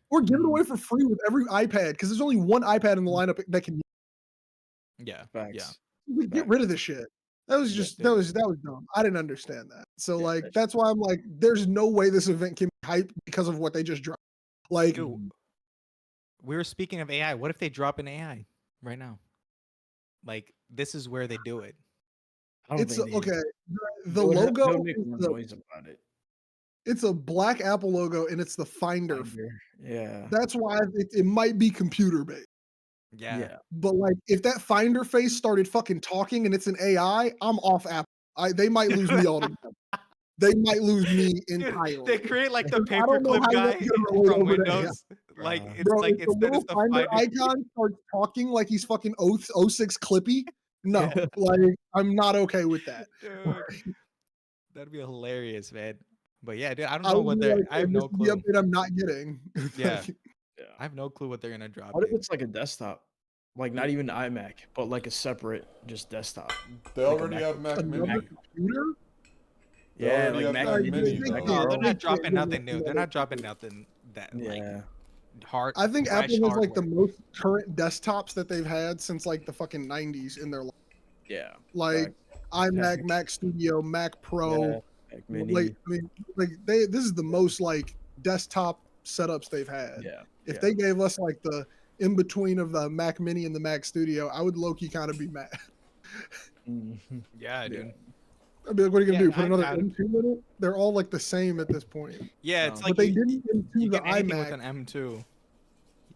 or give it away for free with every iPad because there's only one iPad in the lineup that can. Yeah. Get rid of this shit. That was just that was dumb. I didn't understand that. So like that's why I'm like, there's no way this event can hype because of what they just dropped. Like, dude, we were speaking of AI. What if they drop an AI right now? Like, this is where they do it. It's okay. The logo make more noise about it. It's a black Apple logo, and it's the Finder. Yeah, that's why it might be computer based. Yeah. But like, if that Finder face started fucking talking and it's an AI, I'm off Apple. They might lose me altogether. They might lose me entirely. They create like the paperclip guy from Windows. Like it's bro, like if the little Finder icon starts talking like he's fucking 06 Clippy. No, like I'm not okay with that. Dude, that'd be hilarious, man. But yeah, dude, I don't know what they're. I have no clue. The update I'm not getting. Yeah, I have no clue what they're gonna drop. What if it's like a desktop, like not even iMac, but like a separate just desktop? They already have Mac Mini. Computer? Yeah, like Mac Mini. No, they're not dropping nothing new. They're not dropping nothing that like hard. I think Apple has like the most current desktops that they've had since like the fucking 90s in their life. Yeah. Like iMac, Mac Studio, Mac Pro. Mac Mini. Like, I mean, like this is the most like desktop setups they've had. Yeah. If they gave us like the in between of the Mac Mini and the Mac Studio, I would low-key kind of be mad. Yeah, dude. I'd be like, what are you gonna do? Put another M2 in it? They're all like the same at this point. Yeah, it's like but they didn't M2 the iMac with an M2.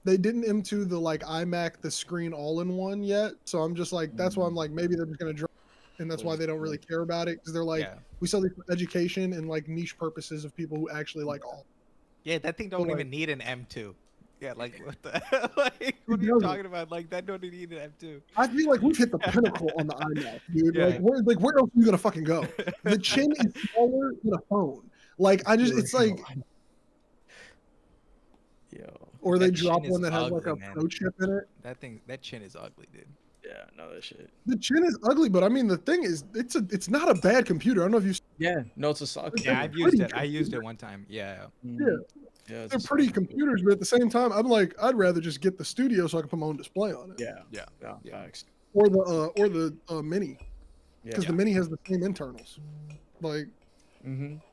They didn't M2 the like iMac the screen all-in-one yet. So I'm just like, that's why I'm like, maybe they're just gonna drop, and that's why they don't really care about it, because they're like, we sell these for education and like niche purposes of people who actually like all. Yeah, that thing don't even need an M2. Yeah, like what the like what are you talking about? Like that don't need an M2. I feel like we've hit the pinnacle on the iMac, dude. Like where else are you gonna fucking go? The chin is smaller than a phone. Like I just it's like or they drop one that has like a pro chip in it. That chin is ugly, dude. Yeah, no, that shit. The chin is ugly, but I mean the thing is it's not a bad computer. I don't know if you no, it's a socket. Yeah, I've used it. I used it one time. Yeah. Yeah, they're pretty computers, but at the same time, I'm like, I'd rather just get the Studio so I can put my own display on it. Yeah. Facts. Or the Mini, because the Mini has the same internals. Like,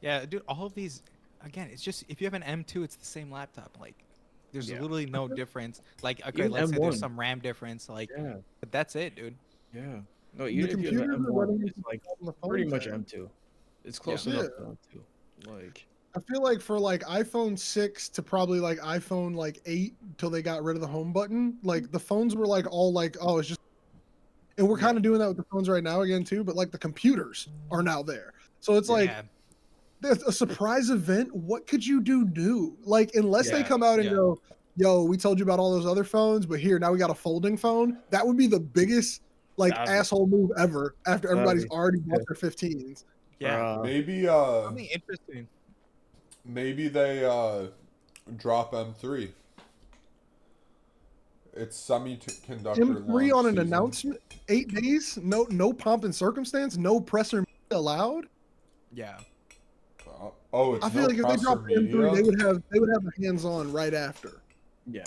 yeah, dude. All of these, again, it's just if you have an M2, it's the same laptop. Like, there's literally no difference. Like, okay, even let's say there's some RAM difference. Like, but that's it, dude. Yeah. No, even if you have an M1, it's like pretty much M2. It's close enough to M2. Like. I feel like for like iPhone 6 to probably like iPhone like 8 until they got rid of the home button, like the phones were like all like, oh, it's just, and we're kind of doing that with the phones right now again too, but like the computers are now there. So it's like, there's a surprise event. What could you do new? Like, unless they come out and go, yo, we told you about all those other phones, but here, now we got a folding phone. That would be the biggest like asshole move ever after everybody's already bought their 15s. Yeah. Maybe, something interesting. Maybe they drop M3. It's semiconductor. M3 on an announcement, 8 days, no pomp and circumstance, no presser allowed. Yeah. It's I feel like if they dropped M3, they would have the hands on right after. Yeah,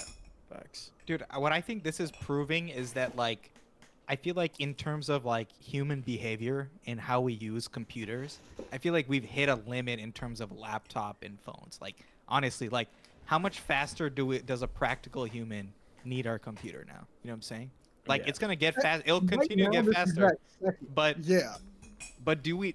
facts. Dude, what I think this is proving is that like, I feel like in terms of like human behavior and how we use computers, I feel like we've hit a limit in terms of laptop and phones. Like honestly, like how much faster does a practical human need our computer now? You know what I'm saying? Like it's gonna get fast. It'll continue to get faster. But but do we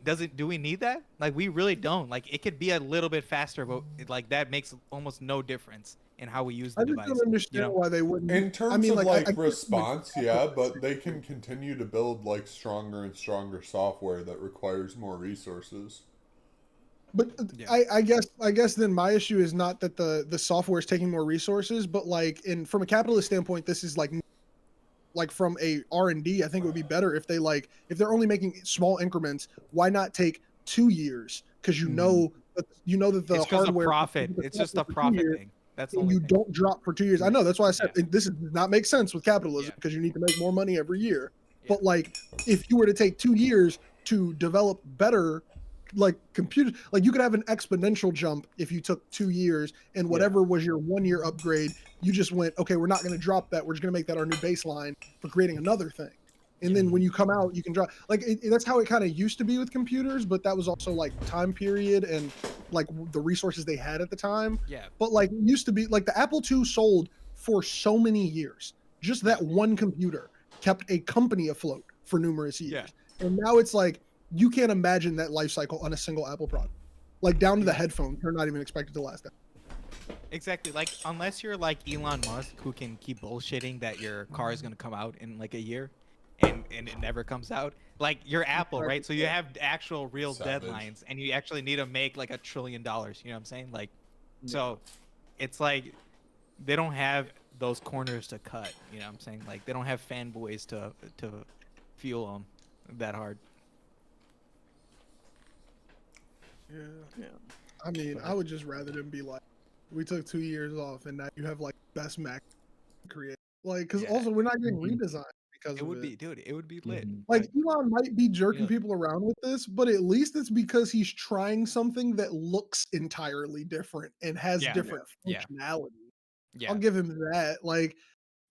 need that? Like we really don't. Like it could be a little bit faster, but like that makes almost no difference in how we use the device. I just don't understand why they wouldn't. In terms of like response, but they can continue to build like stronger and stronger software that requires more resources. But I guess then my issue is not that the software is taking more resources, but like from a capitalist standpoint, this is like from a R&D, I think it would be better if they're only making small increments. Why not take 2 years? Because you know that the it's hardware profit. It's just a profit thing. That's the only thing. Don't drop for 2 years. I know, that's why I said this does not make sense with capitalism, because you need to make more money every year. But like if you were to take 2 years to develop better like computers, like you could have an exponential jump if you took 2 years and whatever was your 1 year upgrade, you just went, okay, we're not going to drop that. We're just going to make that our new baseline for creating another thing. And then when you come out, you can draw. Like that's how it kind of used to be with computers, but that was also like time period and like the resources they had at the time. Yeah. But like it used to be like the Apple II sold for so many years. Just that one computer kept a company afloat for numerous years. Yeah. And now it's like you can't imagine that life cycle on a single Apple product. Like down to the headphones, they're not even expected to last that. Exactly. Like unless you're like Elon Musk, who can keep bullshitting that your car is gonna come out in like a year, and it never comes out. Like you're Apple, right? So you have actual real deadlines, and you actually need to make like $1 trillion. You know what I'm saying? Like, so it's like they don't have those corners to cut. You know what I'm saying? Like they don't have fanboys to fuel them that hard. Yeah. I mean, I would just rather them be like, we took 2 years off, and now you have like best Mac create. Like, because also we're not getting redesigned because it would be, dude. It would be lit. Like Elon might be jerking people around with this, but at least it's because he's trying something that looks entirely different and has different functionality. Yeah. I'll give him that. Like,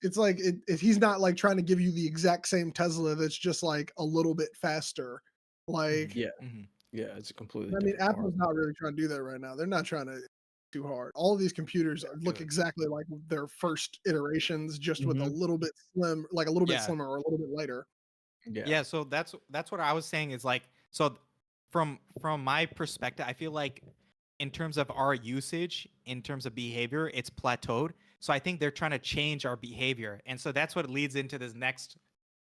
it's like he's not like trying to give you the exact same Tesla that's just like a little bit faster. Like, yeah, it's a completely. I mean, Apple's not really trying to do that right now. They're not trying to too hard. All of these computers look exactly like their first iterations, just with a little bit slim, like a little bit slimmer or a little bit lighter. Yeah. So that's what I was saying is like, so from my perspective, I feel like in terms of our usage, in terms of behavior, it's plateaued. So I think they're trying to change our behavior. And so that's what leads into this next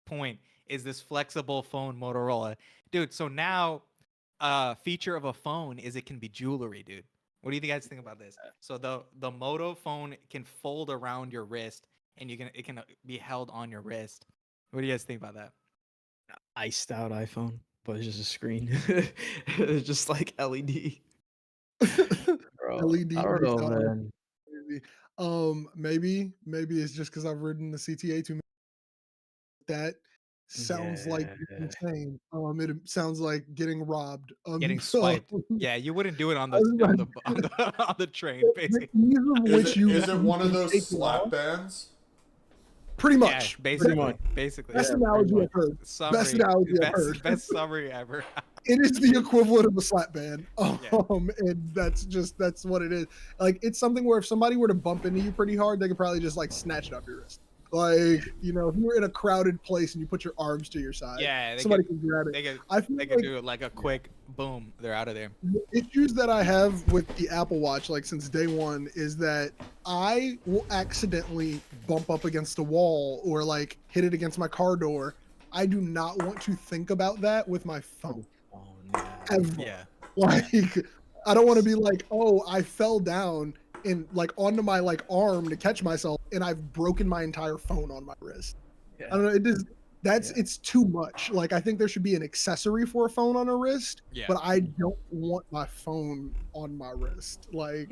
point is this flexible phone Motorola. Dude, so now feature of a phone is it can be jewelry, dude. What do you guys think about this? So the Moto phone can fold around your wrist and it can be held on your wrist. What do you guys think about that? Iced out iPhone, but it's just a screen. It's just like LED. Bro, LED. I don't know, man. Maybe it's just because I've ridden the CTA too much. That sounds like insane. It sounds like getting robbed. Getting swiped. Yeah, you wouldn't do it on the train, basically. Is it one of those slap bands? Pretty much. Yeah, basically. Best analogy I've heard. Best analogy I've heard. Best summary ever. It is the equivalent of a slap band. And that's what it is. Like, it's something where if somebody were to bump into you pretty hard, they could probably just like snatch it off your wrist. Like, you know, if you were in a crowded place and you put your arms to your side, somebody can grab it. They can do it like a quick boom. They're out of there. The issues that I have with the Apple Watch, like since day one, is that I will accidentally bump up against a wall or like hit it against my car door. I do not want to think about that with my phone. Ever. Yeah. Like, I don't want to be like, oh, I fell down and like onto my like arm to catch myself and I've broken my entire phone on my wrist. I don't know, it's too much. Like, I think there should be an accessory for a phone on a wrist, but I don't want my phone on my wrist. Like,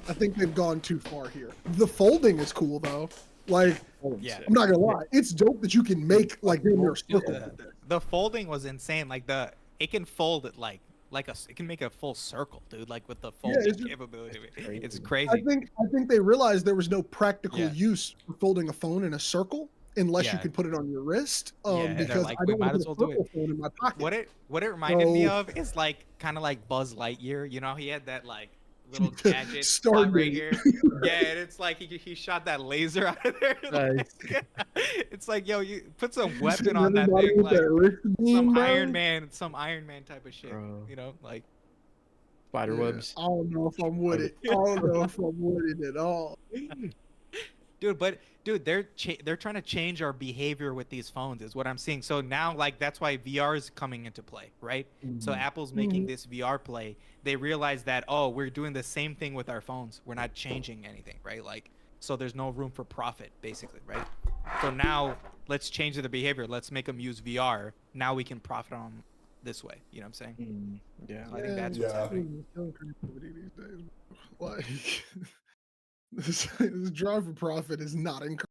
I think they've gone too far here. The folding is cool though. Like, I'm not gonna lie, it's dope that you can make like your circle. The folding was insane. Like it can fold it like it can make a full circle, dude. Like with the folding capability, it's crazy. I think they realized there was no practical use for folding a phone in a circle unless you could put it on your wrist. Because like, I don't might want as well do it. Phone in my pocket. What it reminded me of is like kind of like Buzz Lightyear. You know, he had that like little gadget spot right here. Yeah, and it's like he shot that laser out of there. Nice. It's like, yo, you put some weapon on that thing, like some Iron Man type of shit. Bro. You know, like spider webs. I don't know if I'm with it. I don't know if I'm with it at all. Dude, they're trying to change our behavior with these phones is what I'm seeing. So now, like, that's why VR is coming into play, right? So Apple's making this VR play. They realize that, oh, we're doing the same thing with our phones. We're not changing anything, right? Like, so there's no room for profit, basically, right? So now let's change the behavior. Let's make them use VR. Now we can profit on this way. You know what I'm saying? I think that's what's happening. Like, this drive for profit is not encouraging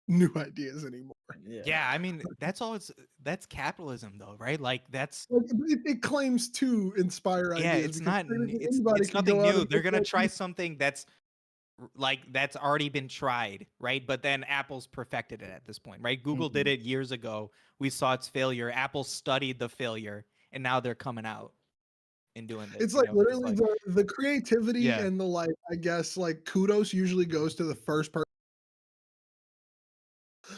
new ideas anymore. Yeah, I mean, that's capitalism though, right? Like it claims to inspire ideas. Yeah, it's nothing new. They're gonna try something that's like that's already been tried, right? But then Apple's perfected it at this point, right? Google did it years ago. We saw its failure. Apple studied the failure, and now they're coming out and doing this. It's like literally the creativity and the like, I guess, like kudos usually goes to the first person.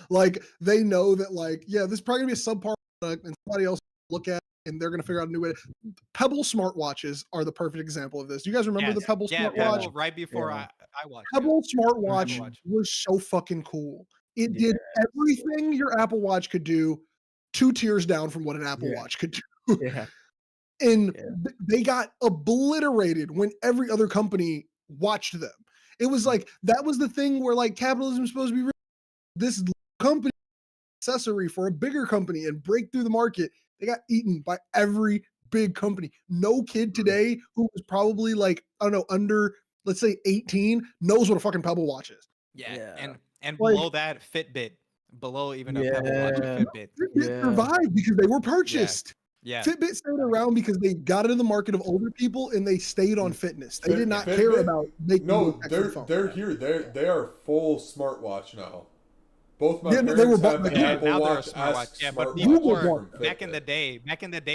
Like they know that like, yeah, this is probably gonna be a subpar product and somebody else look at it and they're gonna figure out a new way. Pebble smartwatches are the perfect example of this. Do you guys remember the Pebble smartwatch? Pebble, right before I watched Pebble smartwatch was so fucking cool. It did everything your Apple Watch could do, 2 tiers down from what an Apple Watch could do. Yeah. And they got obliterated when every other company watched them. It was like, that was the thing where like capitalism is supposed to be this company accessory for a bigger company and break through the market. They got eaten by every big company. No kid today who was probably like, I don't know, under, let's say 18 knows what a fucking Pebble Watch is. Yeah. And below like, that, Fitbit. Below even a Pebble Watch, Fitbit. Fitbit survived because they were purchased. Yeah. Fitbit stayed around because they got into the market of older people and they stayed on fitness. They did not care about making they're here. They are full smartwatch now. Both my parents they were have an Apple Watch. Yeah, but before, back in the day,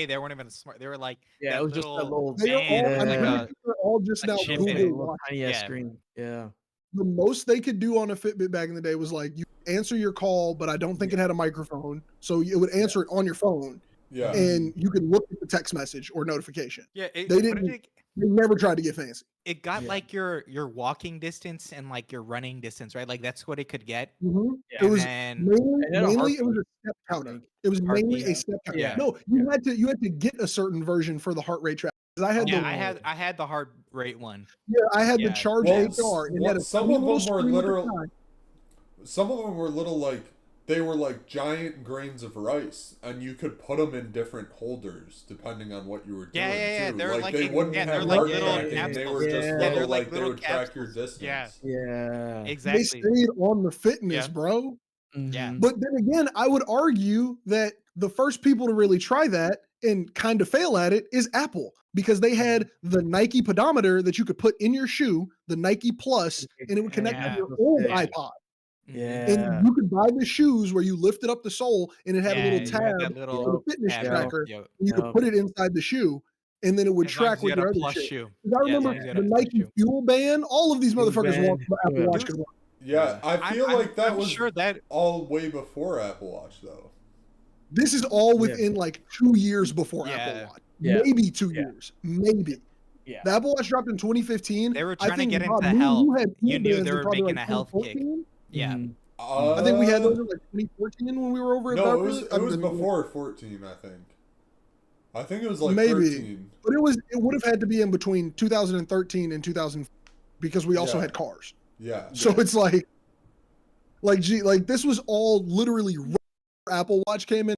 they weren't even smart. They were like it was just a little. They're all just now Google tiny screen. Yeah. The most they could do on a Fitbit back in the day was like you answer your call, but I don't think it had a microphone, so it would answer it on your phone. Yeah. And you could look at the text message or notification. Yeah. They never tried to get fancy. It got like your walking distance and like your running distance, right? Like that's what it could get. It was mainly it was a step counter. It was mainly a step counter. Yeah. No, you had to get a certain version for the heart rate track. I had the heart rate one. Yeah, I had the Charge HR. Some of them were literal. Some of them were little like. They were like giant grains of rice, and you could put them in different holders depending on what you were doing. Yeah. Too. They're like they wouldn't have they're like little tracking. They were just little, like they would track your distance. Yeah, exactly. They stayed on the fitness, bro. Yeah. But then again, I would argue that the first people to really try that and kind of fail at it is Apple, because they had the Nike pedometer that you could put in your shoe, the Nike Plus, and it would connect to your old iPod. Yeah. And you could buy the shoes where you lifted up the sole and it had a little tab for the fitness tracker. You could put it inside the shoe and then it would track with your other shoe. I remember the Nike Fuel Band, all of these motherfuckers want the Apple Watch could work. Yeah, I feel like that was all way before Apple Watch though. This is all within like 2 years before Apple Watch. Maybe 2 years. Maybe. Yeah. The Apple Watch dropped in 2015. They were trying to get into health. You knew they were making a health kick. Yeah. I think we had those in like 2014 when we were over at Beverly. It was before 14, I think it was like 13. But it would have had to be in between 2013 and 2000 because we also had cars. Yeah. So it's like this was all literally Apple Watch came in,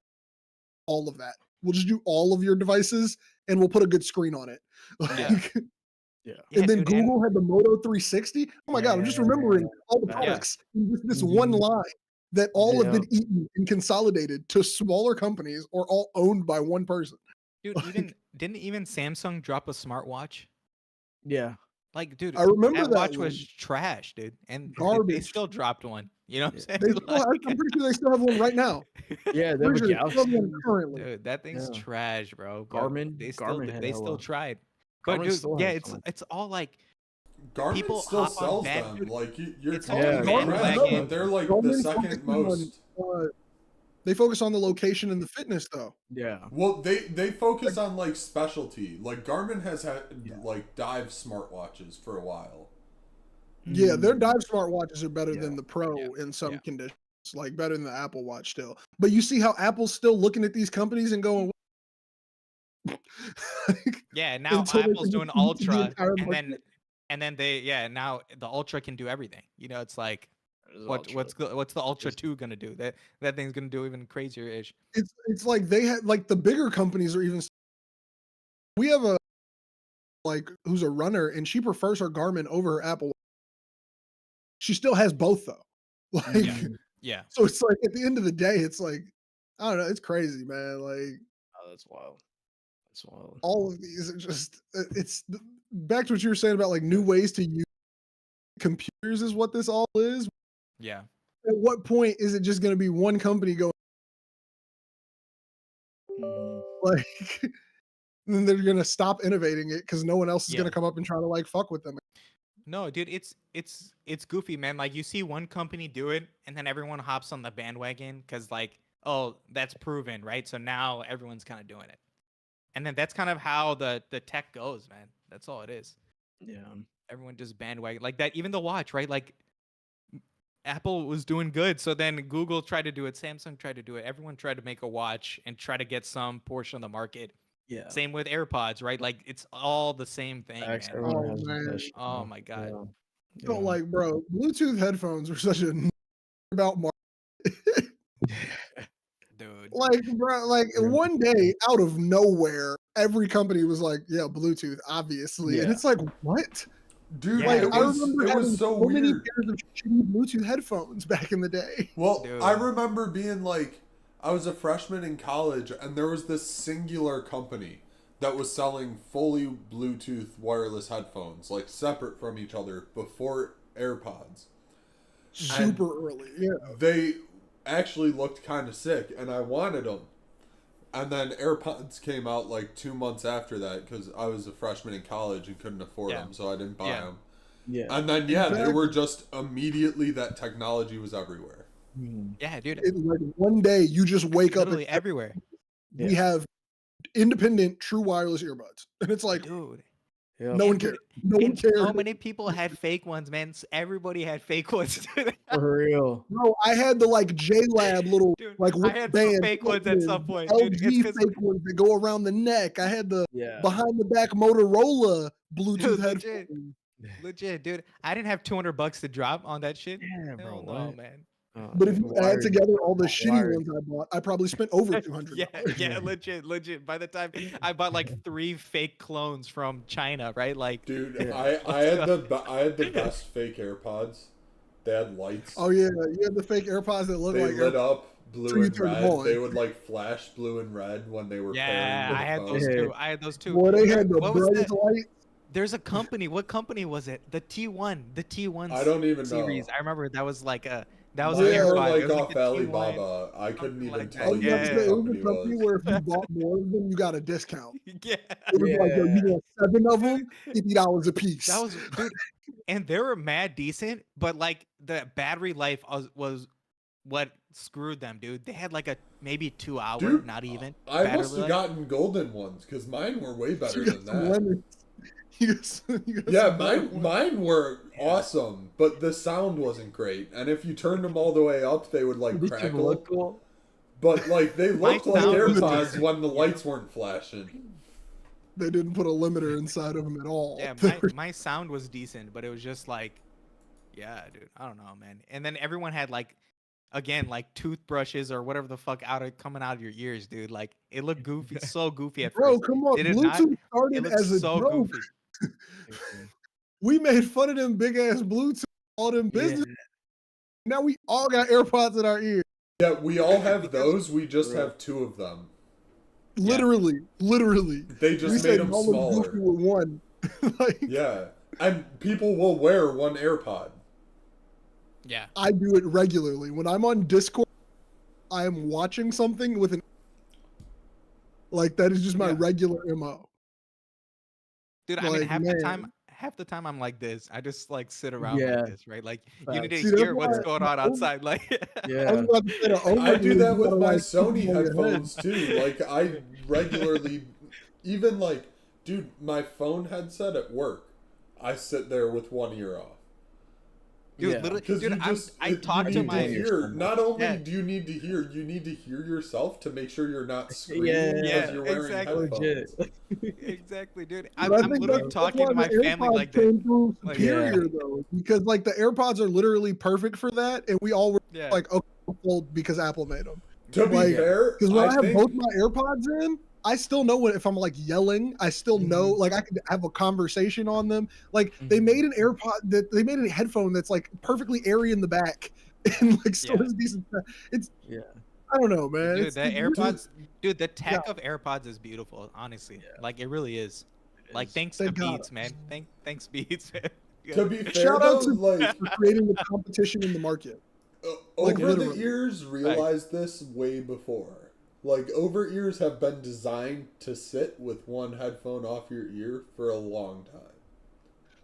all of that. We'll just do all of your devices and we'll put a good screen on it. And then Google had the Moto 360. Oh my God, I'm just remembering all the products in this one line that all have been eaten and consolidated to smaller companies or all owned by one person. Dude, didn't even Samsung drop a smartwatch? Yeah. Like, dude, I remember that watch was trash, dude. And they still dropped one. You know what I'm saying? I'm pretty sure they still have one right now. Yeah, they were currently. Dude, that thing's trash, bro. Garmin, they still tried. But dude, it's all like Garmin people still sells them. Like you're talking Garmin, they're like the second most. They focus on the location and the fitness, though. Yeah. Well, they focus on like specialty. Like Garmin has had like dive smartwatches for a while. Yeah, their dive smartwatches are better than the Pro in some conditions. Like better than the Apple Watch still. But you see how Apple's still looking at these companies and going. Now Apple's doing Ultra, and then they now the Ultra can do everything. You know, it's like what's the Ultra 2 gonna do? That thing's gonna do even crazier ish. It's like they had like the bigger companies are even. We have a who's a runner and she prefers her Garmin over her Apple Watch. She still has both though. Yeah. So it's like at the end of the day, it's like I don't know. It's crazy, man. Like that's wild. All of these are just it's back to what you were saying about like new ways to use computers is what this all is. Yeah. At what point is it just going to be one company going like, and then they're going to stop innovating it because no one else is going to come up and try to like fuck with them. No, dude, it's goofy, man. Like you see one company do it, and then everyone hops on the bandwagon because like, oh, that's proven, right? So now everyone's kind of doing it, and then that's kind of how the tech goes, man. That's all it is. Yeah, everyone just bandwagon like that. Even the watch, right? Like Apple was doing good, so then Google tried to do it, Samsung tried to do it. Everyone tried to make a watch and try to get some portion of the market. Yeah. Same with AirPods, right? Like it's all the same thing, man. Oh my god. Yeah. So like, bro, Bluetooth headphones were such a about market. Dude. Like, bro, like one day out of nowhere, every company was like, "Yeah, Bluetooth, obviously," and it's like, what? Dude, like, it was so weird. Many pairs of shitty Bluetooth headphones back in the day. Well, dude. I remember being like, I was a freshman in college, and there was this singular company that was selling fully Bluetooth wireless headphones, like separate from each other before AirPods. Super early, yeah. They actually looked kind of sick, and I wanted them. And then AirPods came out like 2 months after that because I was a freshman in college and couldn't afford them, so I didn't buy them. Yeah. And then they were just immediately that technology was everywhere. Yeah, dude. Like one day you just wake up literally everywhere. We have independent true wireless earbuds, and it's like, dude. Yep. No one cared. No one cared. So many people had fake ones, man. Everybody had fake ones. For real. Bro, I had the like J-Lab little like I had some fake ones at some point. LG fake ones that go around the neck. I had the behind the back Motorola Bluetooth headphones. Legit, dude. I didn't have $200 to drop on that shit. Yeah, bro. No, man. But if you add together all the shitty ones I bought, I probably spent over $200. yeah, legit. By the time I bought like 3 fake clones from China, right? Like, dude, I had the best fake AirPods. They had lights. Oh yeah, you had the fake AirPods that looked like they lit up blue and red. They would like flash blue and red when they were pairing with I had those too. Boy, they had the brightest lights. There's a company. What company was it? The T1. The T1 I don't even series. know. I remember that was like a that was like AirPod. off Alibaba. I couldn't even tell you what the company was. Where if you bought more of them, you got a discount. Yeah. It was like, yo, you want 7 of them, $50 a piece. That was, dude, and they were mad decent, but like the battery life was what screwed them, dude. They had like a maybe 2 hour, dude, not even. I must have gotten golden ones because mine were way better than that. Mine were awesome, but the sound wasn't great. And if you turned them all the way up, they would like crackle. Cool. But like they looked like AirPods when the lights weren't flashing. They didn't put a limiter inside of them at all. Yeah, my sound was decent, but it was just like, yeah, dude, I don't know, man. And then everyone had like, again, like toothbrushes or whatever the fuck coming out of your ears, dude. Like it looked goofy, so goofy at first. Bro, come on, Bluetooth started as a joke. Goofy. We made fun of them big ass Bluetooth, all them business. Yeah. Now we all got AirPods in our ears. Yeah, we all have those. We just have 2 of them. Literally. They just made them smaller. With one. Like, yeah, and people will wear one AirPod. Yeah, I do it regularly. When I'm on Discord, I am watching something with an like that is just my regular MO. Dude, I mean, half the time I'm like this. I just like sit around like this, right? Like you need to hear what's going on outside. Like, I do that with my Sony headphones too. Like I regularly, even like, dude, my phone headset at work, I sit there with one ear off. Dude, literally, dude, I talk to my ear. Not only do you need to hear, you need to hear yourself to make sure you're not screaming because you're wearing headphones. Exactly, dude. I'm literally talking to my family like that. Superior though, because like the AirPods are literally perfect for that, and we all were like, okay, well, because Apple made them. To be fair, because when I have both my AirPods in, I still know if I'm like yelling, I still know, like I could have a conversation on them. Like they made an AirPod they made a headphone that's like perfectly airy in the back and like still has decent. It's I don't know, man. Dude, the AirPods, dude, the tech of AirPods is beautiful, honestly. Like it really is. Like thanks to Beats, man. Thanks Beats, man. To be fair, shout out to like for creating the competition in the market. Over the ears realized this way before. Like, over ears have been designed to sit with one headphone off your ear for a long time.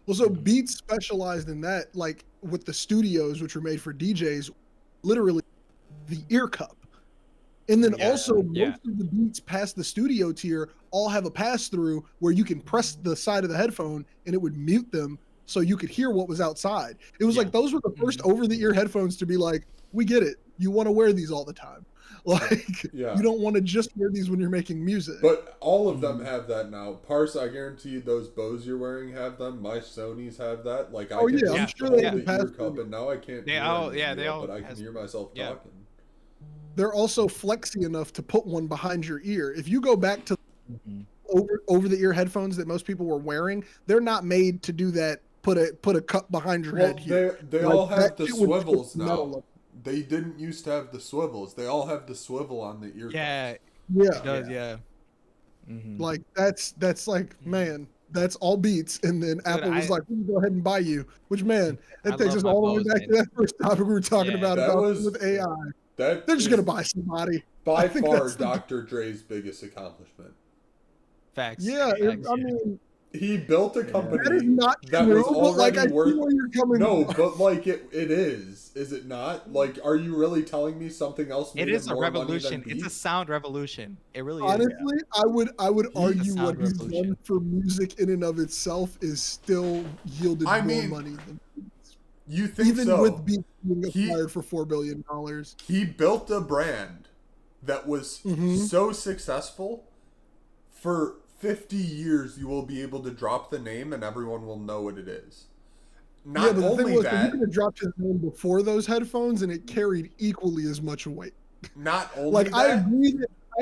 Well, so Beats specialized in that, like with the studios, which were made for DJs, literally the ear cup. And then also most of the Beats past the studio tier all have a pass through where you can press the side of the headphone and it would mute them so you could hear what was outside. It was like those were the first over the ear headphones to be like, we get it. You want to wear these all the time. Like you don't want to just wear these when you're making music. But all of them have that now. Parse, I guarantee those Bose you're wearing have them. My Sonys have that. Like I can I'm sure they have the ear cup, and now I can't. They all but I can hear myself talking. They're also flexy enough to put one behind your ear. If you go back to over the ear headphones that most people were wearing, they're not made to do that. Put a cup behind your head here. They all have the swivels now. They didn't used to have the swivels. They all have the swivel on the ear. Yeah, yeah, it does. Like that's like, man, that's all Beats. And then Apple was like, we can go ahead and buy you. Which, man, that takes us all the way back to that first topic we were talking about with AI. They're just gonna buy somebody. By far, Dr. Dre's biggest accomplishment. Facts. Yeah, I mean, he built a company that is not that true, was already but like, worth. I see where you're coming no, from. but like it is it not? Like, are you really telling me something else? It is a revolution. It's a sound revolution. It really honestly, is. I would argue what he's done for music in and of itself is still yielded more money than Beats. You think even so? with Beats being acquired for $4 billion. He built a brand that was so successful for 50 years. You will be able to drop the name and everyone will know what it is. Not but only that, you could have dropped his name before those headphones and it carried equally as much weight. Not only like that, I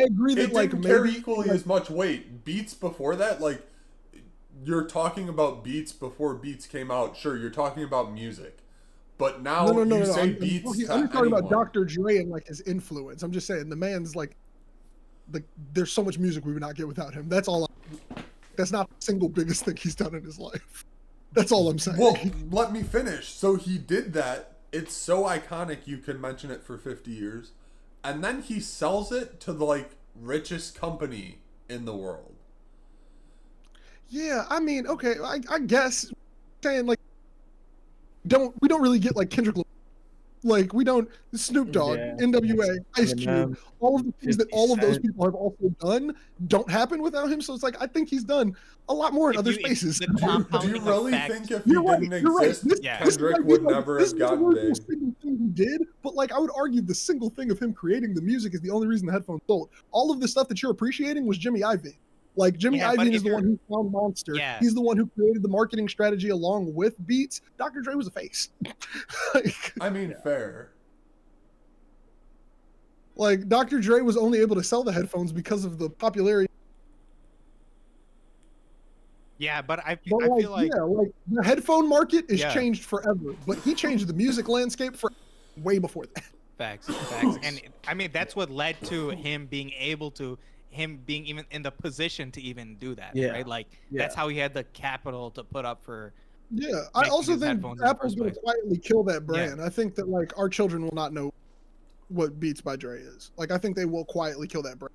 agree that it like didn't maybe carry equally as much weight. Beats before that, like you're talking about Beats before Beats came out. Sure, you're talking about music. But now you say Beats. I'm talking about Dr. Dre and like his influence. I'm just saying the man's like there's so much music we would not get without him. That's all. That's not the single biggest thing he's done in his life. That's all I'm saying. Well, let me finish. So he did that. It's so iconic you can mention it for 50 years. And then he sells it to the like richest company in the world. Yeah, I mean, okay, I guess saying like we don't really get like Kendrick Lamar. Like we don't Snoop Dogg, NWA, Ice Cube, all of the things that all of those people have also done don't happen without him. So it's like I think he's done a lot more in other spaces. Do you really think if he didn't exist, Kendrick would never have gotten big? Single thing he did, but like I would argue the single thing of him creating the music is the only reason the headphones sold. All of the stuff that you're appreciating was Jimmy Iovine. Like Jimmy Iovine is the one who found Monster. Yeah. He's the one who created the marketing strategy along with Beats. Dr. Dre was a face. Like, I mean, fair. Like Dr. Dre was only able to sell the headphones because of the popularity. Yeah, but I feel like the headphone market is changed forever, but he changed the music landscape for way before that. Facts. And I mean that's what led to him being even in the position to even do that, right? Like that's how he had the capital to put up for. Yeah, I also think Apple's going to quietly kill that brand. I think that like our children will not know what Beats by Dre is. Like I think they will quietly kill that brand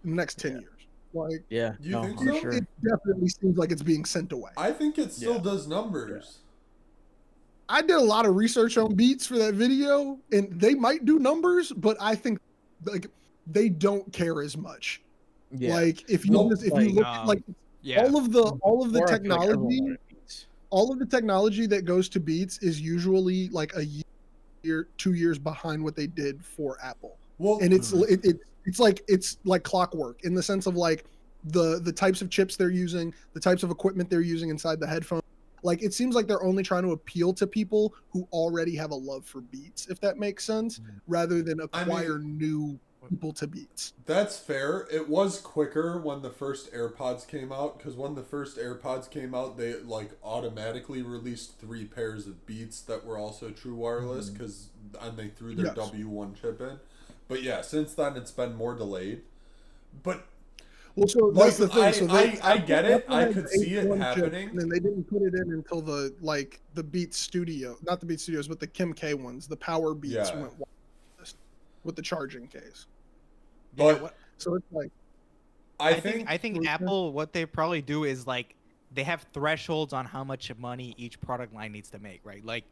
in the next 10 years. Like you think so? Sure. It definitely seems like it's being sent away. I think it still does numbers. I did a lot of research on Beats for that video, and they might do numbers, but I think like they don't care as much. Yeah. Like if you look at like all of the technology, all of the technology that goes to Beats is usually like a year, 2 years behind what they did for Apple. Well, and it's like clockwork in the sense of like the types of chips they're using, the types of equipment they're using inside the headphones. Like it seems like they're only trying to appeal to people who already have a love for Beats, if that makes sense, rather than acquire new people to Beats. That's fair. It was quicker when the first AirPods came out, because when the first AirPods came out, they like automatically released 3 pairs of Beats that were also true wireless, and they threw their W1 chip in. But yeah, since then it's been more delayed. But Well, so like, that's the thing. So I get it. I could see it H1 happening. and then they didn't put it in until the Beats Studio, not the Beats Studios, but the Kim K ones. The Power Beats went wireless with the charging case. But so it's like, I think Apple, what they probably do is like they have thresholds on how much money each product line needs to make, right? Like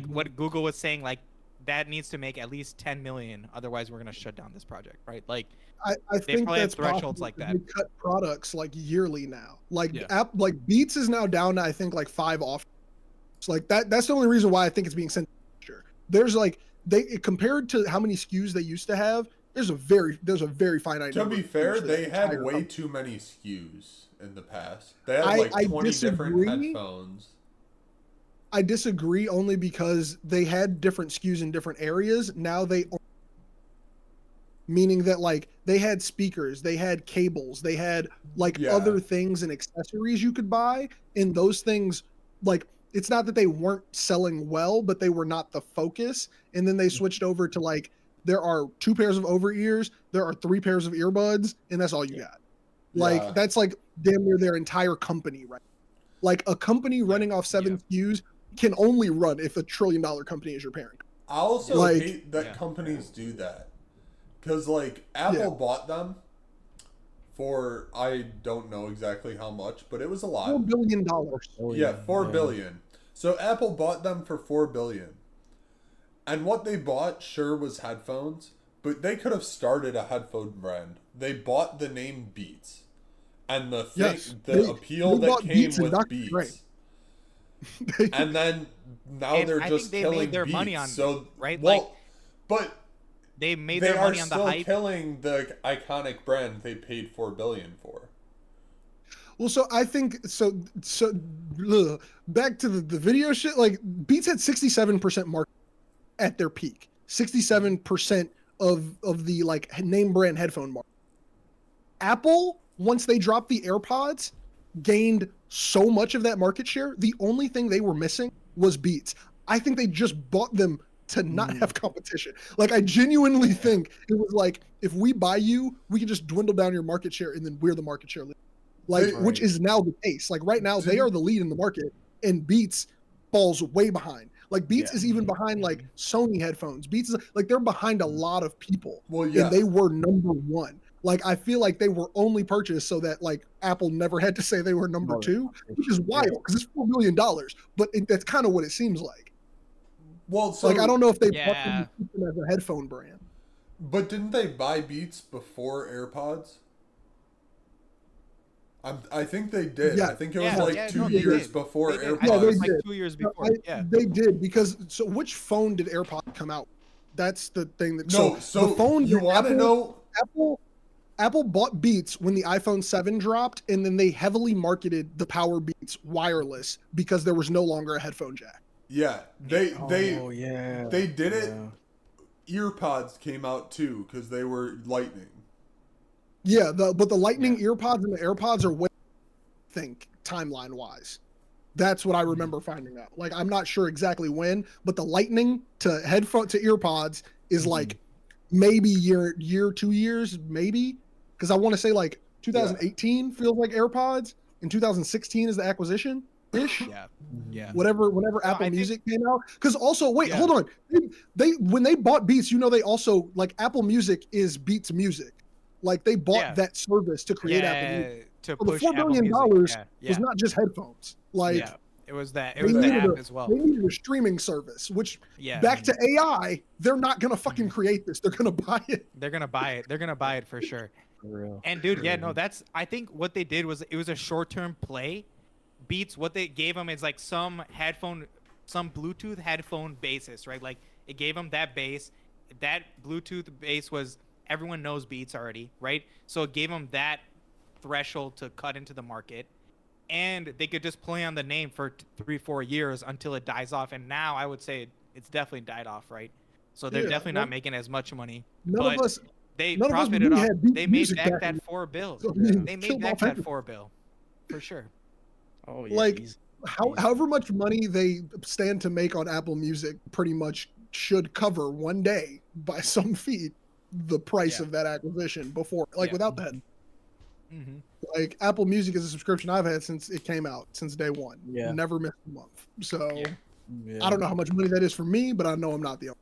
what Google was saying, like that needs to make at least 10 million, otherwise we're gonna shut down this project, right? Like I think that's thresholds like that. They cut products like yearly now. Like Beats is now down to I think like 5 off. Like that's the only reason why I think it's being sent. There's like compared to how many SKUs they used to have. There's a very finite. To be fair, they had way too many SKUs in the past. They had like 20 different headphones. I disagree only because they had different SKUs in different areas. Now meaning that like they had speakers, they had cables, they had like other things and accessories you could buy, and those things like it's not that they weren't selling well, but they were not the focus. And then they switched over to like there are 2 pairs of over ears, there are 3 pairs of earbuds, and that's all you got. Like that's like damn near their entire company, right? Like a company running off 7 SKUs can only run if a $1 trillion company is your parent. I also hate that companies do that. Because, like, Apple bought them for, I don't know exactly how much, but it was a lot. $4 billion. Yeah, $4 billion. So Apple bought them for $4 billion. And what they bought, sure, was headphones, but they could have started a headphone brand. They bought the name Beats. And the appeal that came with Beats. Right. And then now they're just killing made their Beats. Money on right? Well, like, but they made their money on the hype. They are still killing the iconic brand they paid $4 billion for. Well, so I think back to the video shit. Like Beats had 67% market at their peak. 67% of the like name brand headphone market. Apple, once they dropped the AirPods, gained so much of that market share. The only thing they were missing was Beats. I think they just bought them to not have competition. Like I genuinely think it was like, if we buy you, we can just dwindle down your market share and then we're the market share leader. Like, which is now the case. Like right now they are the lead in the market and Beats falls way behind. Like Beats is even behind like Sony headphones. Beats is like, they're behind a lot of people. Well, yeah. And they were number 1. Like, I feel like they were only purchased so that, like, Apple never had to say they were number 2, which is wild because it's $4 billion. But that's kind of what it seems like. Well, so... Like, I don't know if they bought them as a headphone brand. But didn't they buy Beats before AirPods? I think they did. Yeah. I think it was like 2 years before AirPods. Yeah, they did. Like 2 years before. They did because... So which phone did AirPods come out? That's the thing that... No, so the phone you want to know... Apple bought Beats when the iPhone 7 dropped, and then they heavily marketed the Power Beats wireless because there was no longer a headphone jack. Yeah, they did it. EarPods came out too because they were Lightning. Yeah, but the Lightning earpods and the AirPods are way, I think, timeline wise. That's what I remember finding out. Like, I'm not sure exactly when, but the Lightning to headphone to EarPods is like maybe year 2 years, maybe, because I want to say like 2018 feels like AirPods, and 2016 is the acquisition ish. Yeah. Whenever Apple Music came out, because also hold on, they when they bought Beats, they also like Apple Music is Beats Music, like they bought that service to create Apple Music. To push the $4 billion was not just headphones, like. It was that. It was the app as well. They needed a streaming service, which back to AI, they're not gonna fucking create this. They're gonna buy it. They're gonna buy it. They're gonna buy it for sure. For real. And dude, that's. I think what they did was it was a short-term play. Beats, what they gave them is like some Bluetooth headphone basis, right? Like it gave them that base. That Bluetooth base was everyone knows Beats already, right? So it gave them that threshold to cut into the market. And they could just play on the name for 3-4 years until it dies off. And now I would say it's definitely died off, right? So they're definitely not making as much money. They profited off. They made back that $4 billion. So they made back that $4 billion for sure. Oh yeah. Like however much money they stand to make on Apple Music, pretty much should cover one day by some fee the price of that acquisition before, like without that. Mm-hmm. Like Apple Music is a subscription I've had since it came out, since day one. Yeah. Never missed a month. So Yeah. I don't know how much money that is for me, but I know I'm not the only.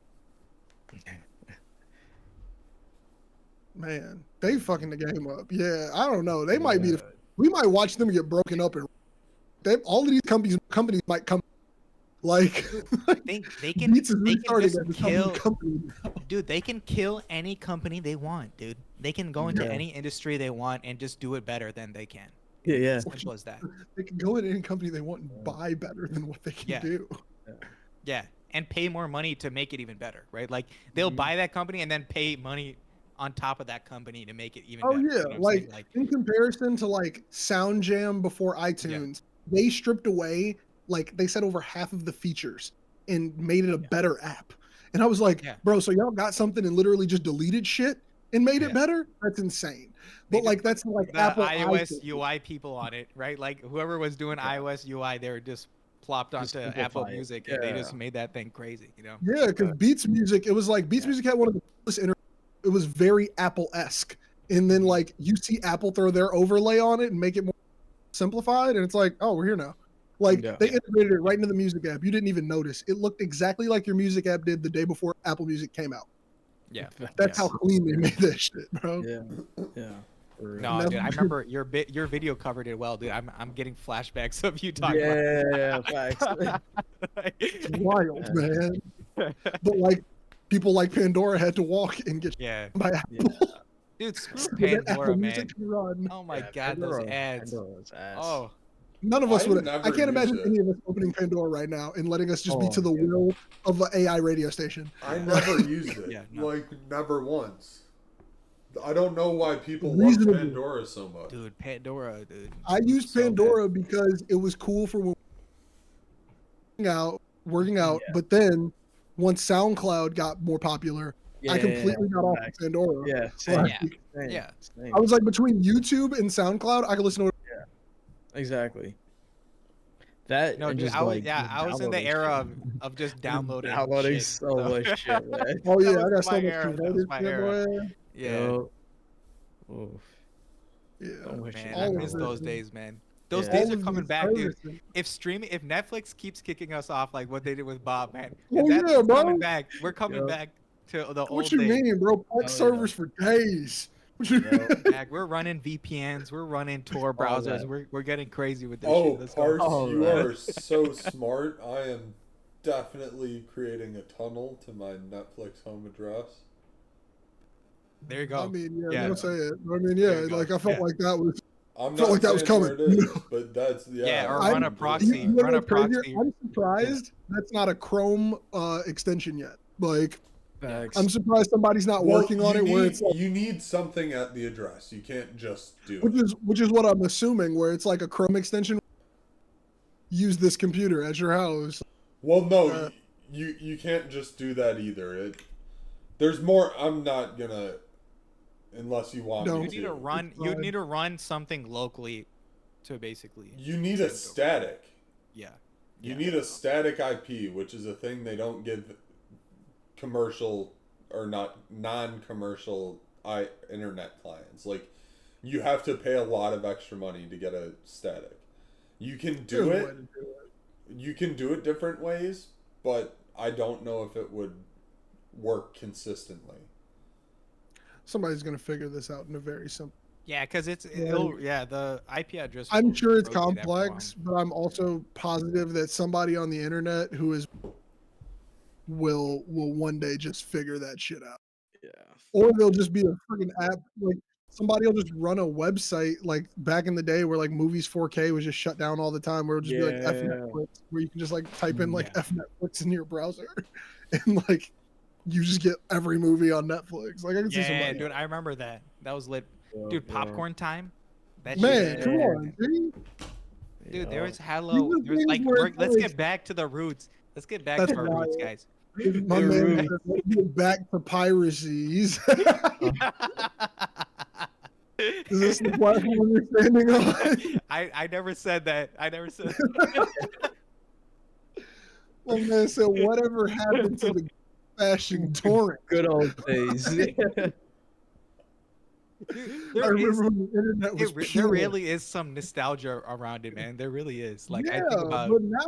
Man, they fucking the game up. Yeah, I don't know. They might be. We might watch them get broken up, and all of these companies might come. Like, they can just kill. company. Dude, they can kill any company they want, dude. They can go into any industry they want and just do it better than they can. Yeah. As simple as that. They can go into any company they want and buy better than what they can do. Yeah, and pay more money to make it even better, right? Like they'll buy that company and then pay money on top of that company to make it even better. Yeah, you know like in comparison to like Sound Jam before iTunes, they stripped away, like they said, over half of the features and made it a better app. And I was like, bro, so y'all got something and literally just deleted shit and made it better? That's insane. But like that's like the Apple iOS UI people on it, right? Like whoever was doing iOS UI, they were just plopped onto Apple Music and they just made that thing crazy, you know? Yeah, because Beats Music, it was like Beats Music had one of the coolest it was very Apple-esque. And then like you see Apple throw their overlay on it and make it more simplified, and it's like, oh, we're here now. Like they integrated it right into the music app. You didn't even notice. It looked exactly like your music app did the day before Apple Music came out. Yeah. That's how clean they made that shit, bro. Yeah. No, dude, I remember your video covered it well, dude. I'm getting flashbacks of you talking about facts. It's wild, man. But like people like Pandora had to walk and get by Apple. Dude, screw Pandora, man. Oh my god, those ads. Oh. None of us would. I can't imagine any of us opening Pandora right now and letting us just be to the will of an AI radio station. I never used it. Like never once. I don't know why people love Pandora so much. Dude, Pandora, dude. I used Pandora because it was cool for working out, but then once SoundCloud got more popular, I completely got off of Pandora. Yeah, same. I was like, between YouTube and SoundCloud, I could listen to it. Exactly. That no, dude, I was in the era of just downloading so much shit. Man. Oh yeah, I got so much era. Yeah. Man, I miss those days, man. Those days are coming back, dude. If Netflix keeps kicking us off like what they did with Bob, man, coming back, we're coming back to the old days. What you mean, bro? Park servers for days. We're running VPNs, we're running Tor browsers, we're getting crazy with this shit. Parks, you are so smart. I am definitely creating a tunnel to my Netflix home address. There you go. I mean, don't say it. I mean, like I felt like that was. Coming. It is, but that's or run a proxy. Run a proxy. I'm surprised that's not a Chrome extension yet. Like, I'm surprised somebody's not working on it. Where it's like, you need something at the address. You can't just do which is what I'm assuming. Where it's like a Chrome extension. Use this computer at your house. Well, no, you can't just do that either. There's more. I'm not gonna. Unless you want me to. You need to run something locally to basically. You need a static. Yeah. You need a static IP, which is a thing they don't give commercial or non-commercial internet clients. Like, you have to pay a lot of extra money to get a static. You can do it. You can do it different ways, but I don't know if it would work consistently. Somebody's gonna figure this out in a very simple. Yeah, because the IP address. I'm sure it's complex, but I'm also positive that somebody on the internet who will one day just figure that shit out. Yeah. Or there'll just be a freaking app, like somebody will just run a website like back in the day where like movies 4K was just shut down all the time, where it'll just be like F Netflix, where you can just like type in like F Netflix in your browser and like. You just get every movie on Netflix. Like I can see somebody. Yeah, dude, I remember that. That was lit. Dude, Popcorn Time. That man, come on, dude. There was Hello. There was like, let's get back to the roots. Let's get back to our roots, guys. My man, let's get back to piracies. Is this the platform you're standing on? I never said that. I never said that. My man said, whatever happened to the fashion torrent? Good old days. Dude, I remember when the internet was there pure. really is some nostalgia around it, man. There really is. Like I think about, but now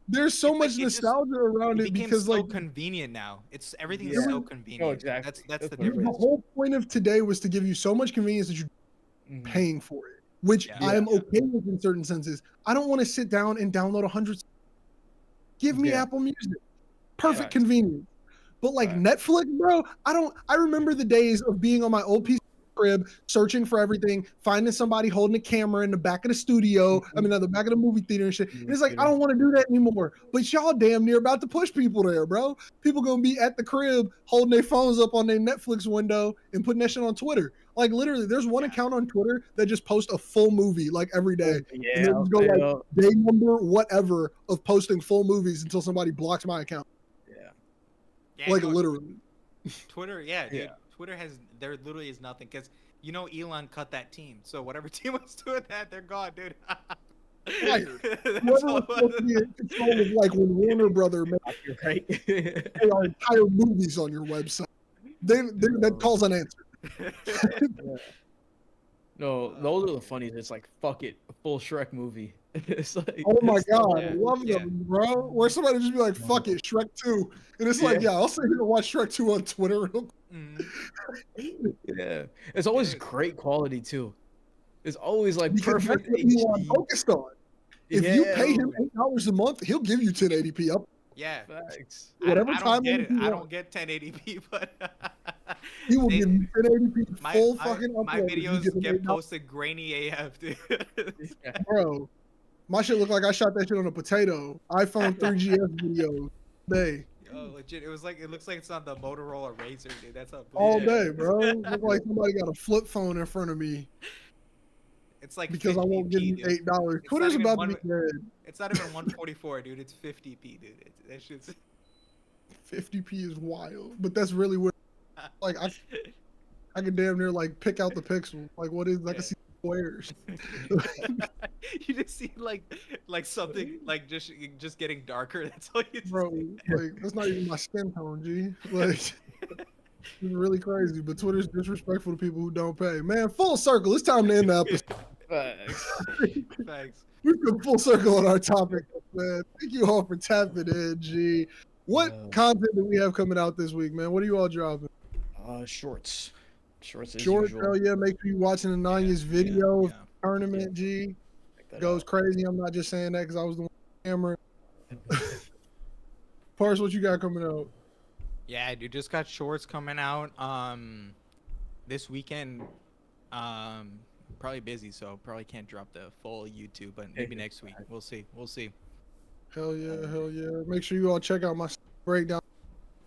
there's so much nostalgia around it became because so like convenient now. Everything Yeah. is so Oh, convenient. exactly. That's the the difference. whole point of today was to give you so much convenience that you're paying for it, which I am okay with in certain senses. I don't want to sit down and download 100. Give me Apple Music, perfect convenience. But like Netflix, bro, I remember the days of being on my old PC crib, searching for everything, finding somebody holding a camera in the back of the studio. I mean, at the back of the movie theater and shit. And it's like, I don't want to do that anymore. But y'all damn near about to push people there, bro. People gonna be at the crib holding their phones up on their Netflix window and putting that shit on Twitter. Like literally, there's one account on Twitter that just posts a full movie like every day. And they just go like day number whatever of posting full movies until somebody blocks my account. Yeah, like no, literally. Twitter, dude. Twitter there literally is nothing because Elon cut that team. So whatever team was doing that, they're gone, dude. Whoever was supposed to be in control of like when Warner Brother made our entire movies on your website. That calls unanswered. No, those are the funniest. It's like fuck it, a full Shrek movie. It's like, oh my god, I love them, bro. Where somebody just be like, "Fuck it, Shrek 2," and it's like, I'll sit here and watch Shrek 2 on Twitter. It's always great quality too. It's always like because perfect. That's what Elon focused on. If you pay him $8 a month, he'll give you 1080p up. Yeah, facts. Whatever I time don't get it. I don't get 1080p, but he will give you 1080p full fucking upload. My videos get posted grainy AF, dude. Bro, my shit look like I shot that shit on a potato. iPhone 3GS videos. Day. Oh, legit. It looks like it's on the Motorola Razr, dude. That's how all day, bro. Look like somebody got a flip phone in front of me. It's like because I won't give you $8. Twitter's about to be dead. It's not even 144, dude. It's 50p, dude. That shit's 50p is wild, but that's really what. Like I can damn near like pick out the pixel. Like what is? I can see squares. You just see like something like just getting darker. That's all you. Bro, like that's not even my skin tone, G. Like. It's really crazy, but Twitter's disrespectful to people who don't pay. Man, full circle. It's time to end the episode. Thanks. We've come full circle on our topic, man. Thank you all for tapping in, G. What content do we have coming out this week, man? What are you all dropping? Shorts. Shorts. Hell yeah. Make sure you're watching Ananya's video of the tournament, G. Goes crazy. I'm not just saying that because I was the one on camera. Pars, what you got coming out? Yeah, dude, just got shorts coming out. This weekend, probably busy, so probably can't drop the full YouTube, but maybe next week. We'll see. Hell yeah. Make sure you all check out my breakdown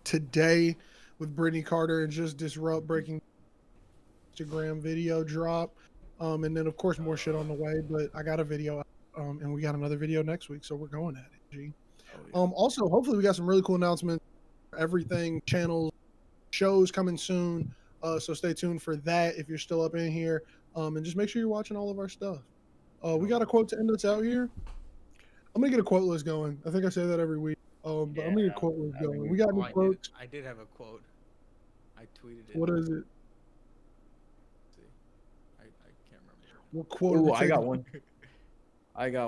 today with Brittany Carter and Just Disrupt breaking Instagram video drop. And then of course more shit on the way, but I got a video and we got another video next week, so we're going at it, G. Also, hopefully we got some really cool announcements. Everything, channels, shows coming soon. So stay tuned for that if you're still up in here. And just make sure you're watching all of our stuff. We got a quote to end us out here. I'm gonna get a quote list going. I think I say that every week. But I'm gonna get a quote list going. We got any quotes? I did have a quote. I tweeted it. What is it? Let's see. I can't remember. What quote? Oh, I got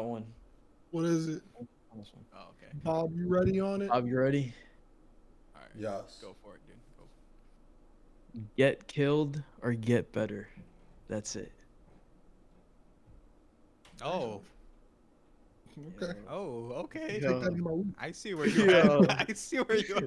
one. What is it? Oh, okay. Bob, you ready on it? Bob, you ready? All right. Yes. Go for it, dude. Go. Get killed or get better. That's it. Oh. Okay. Oh, okay. Take that in my week. I see where you are. I see where you are.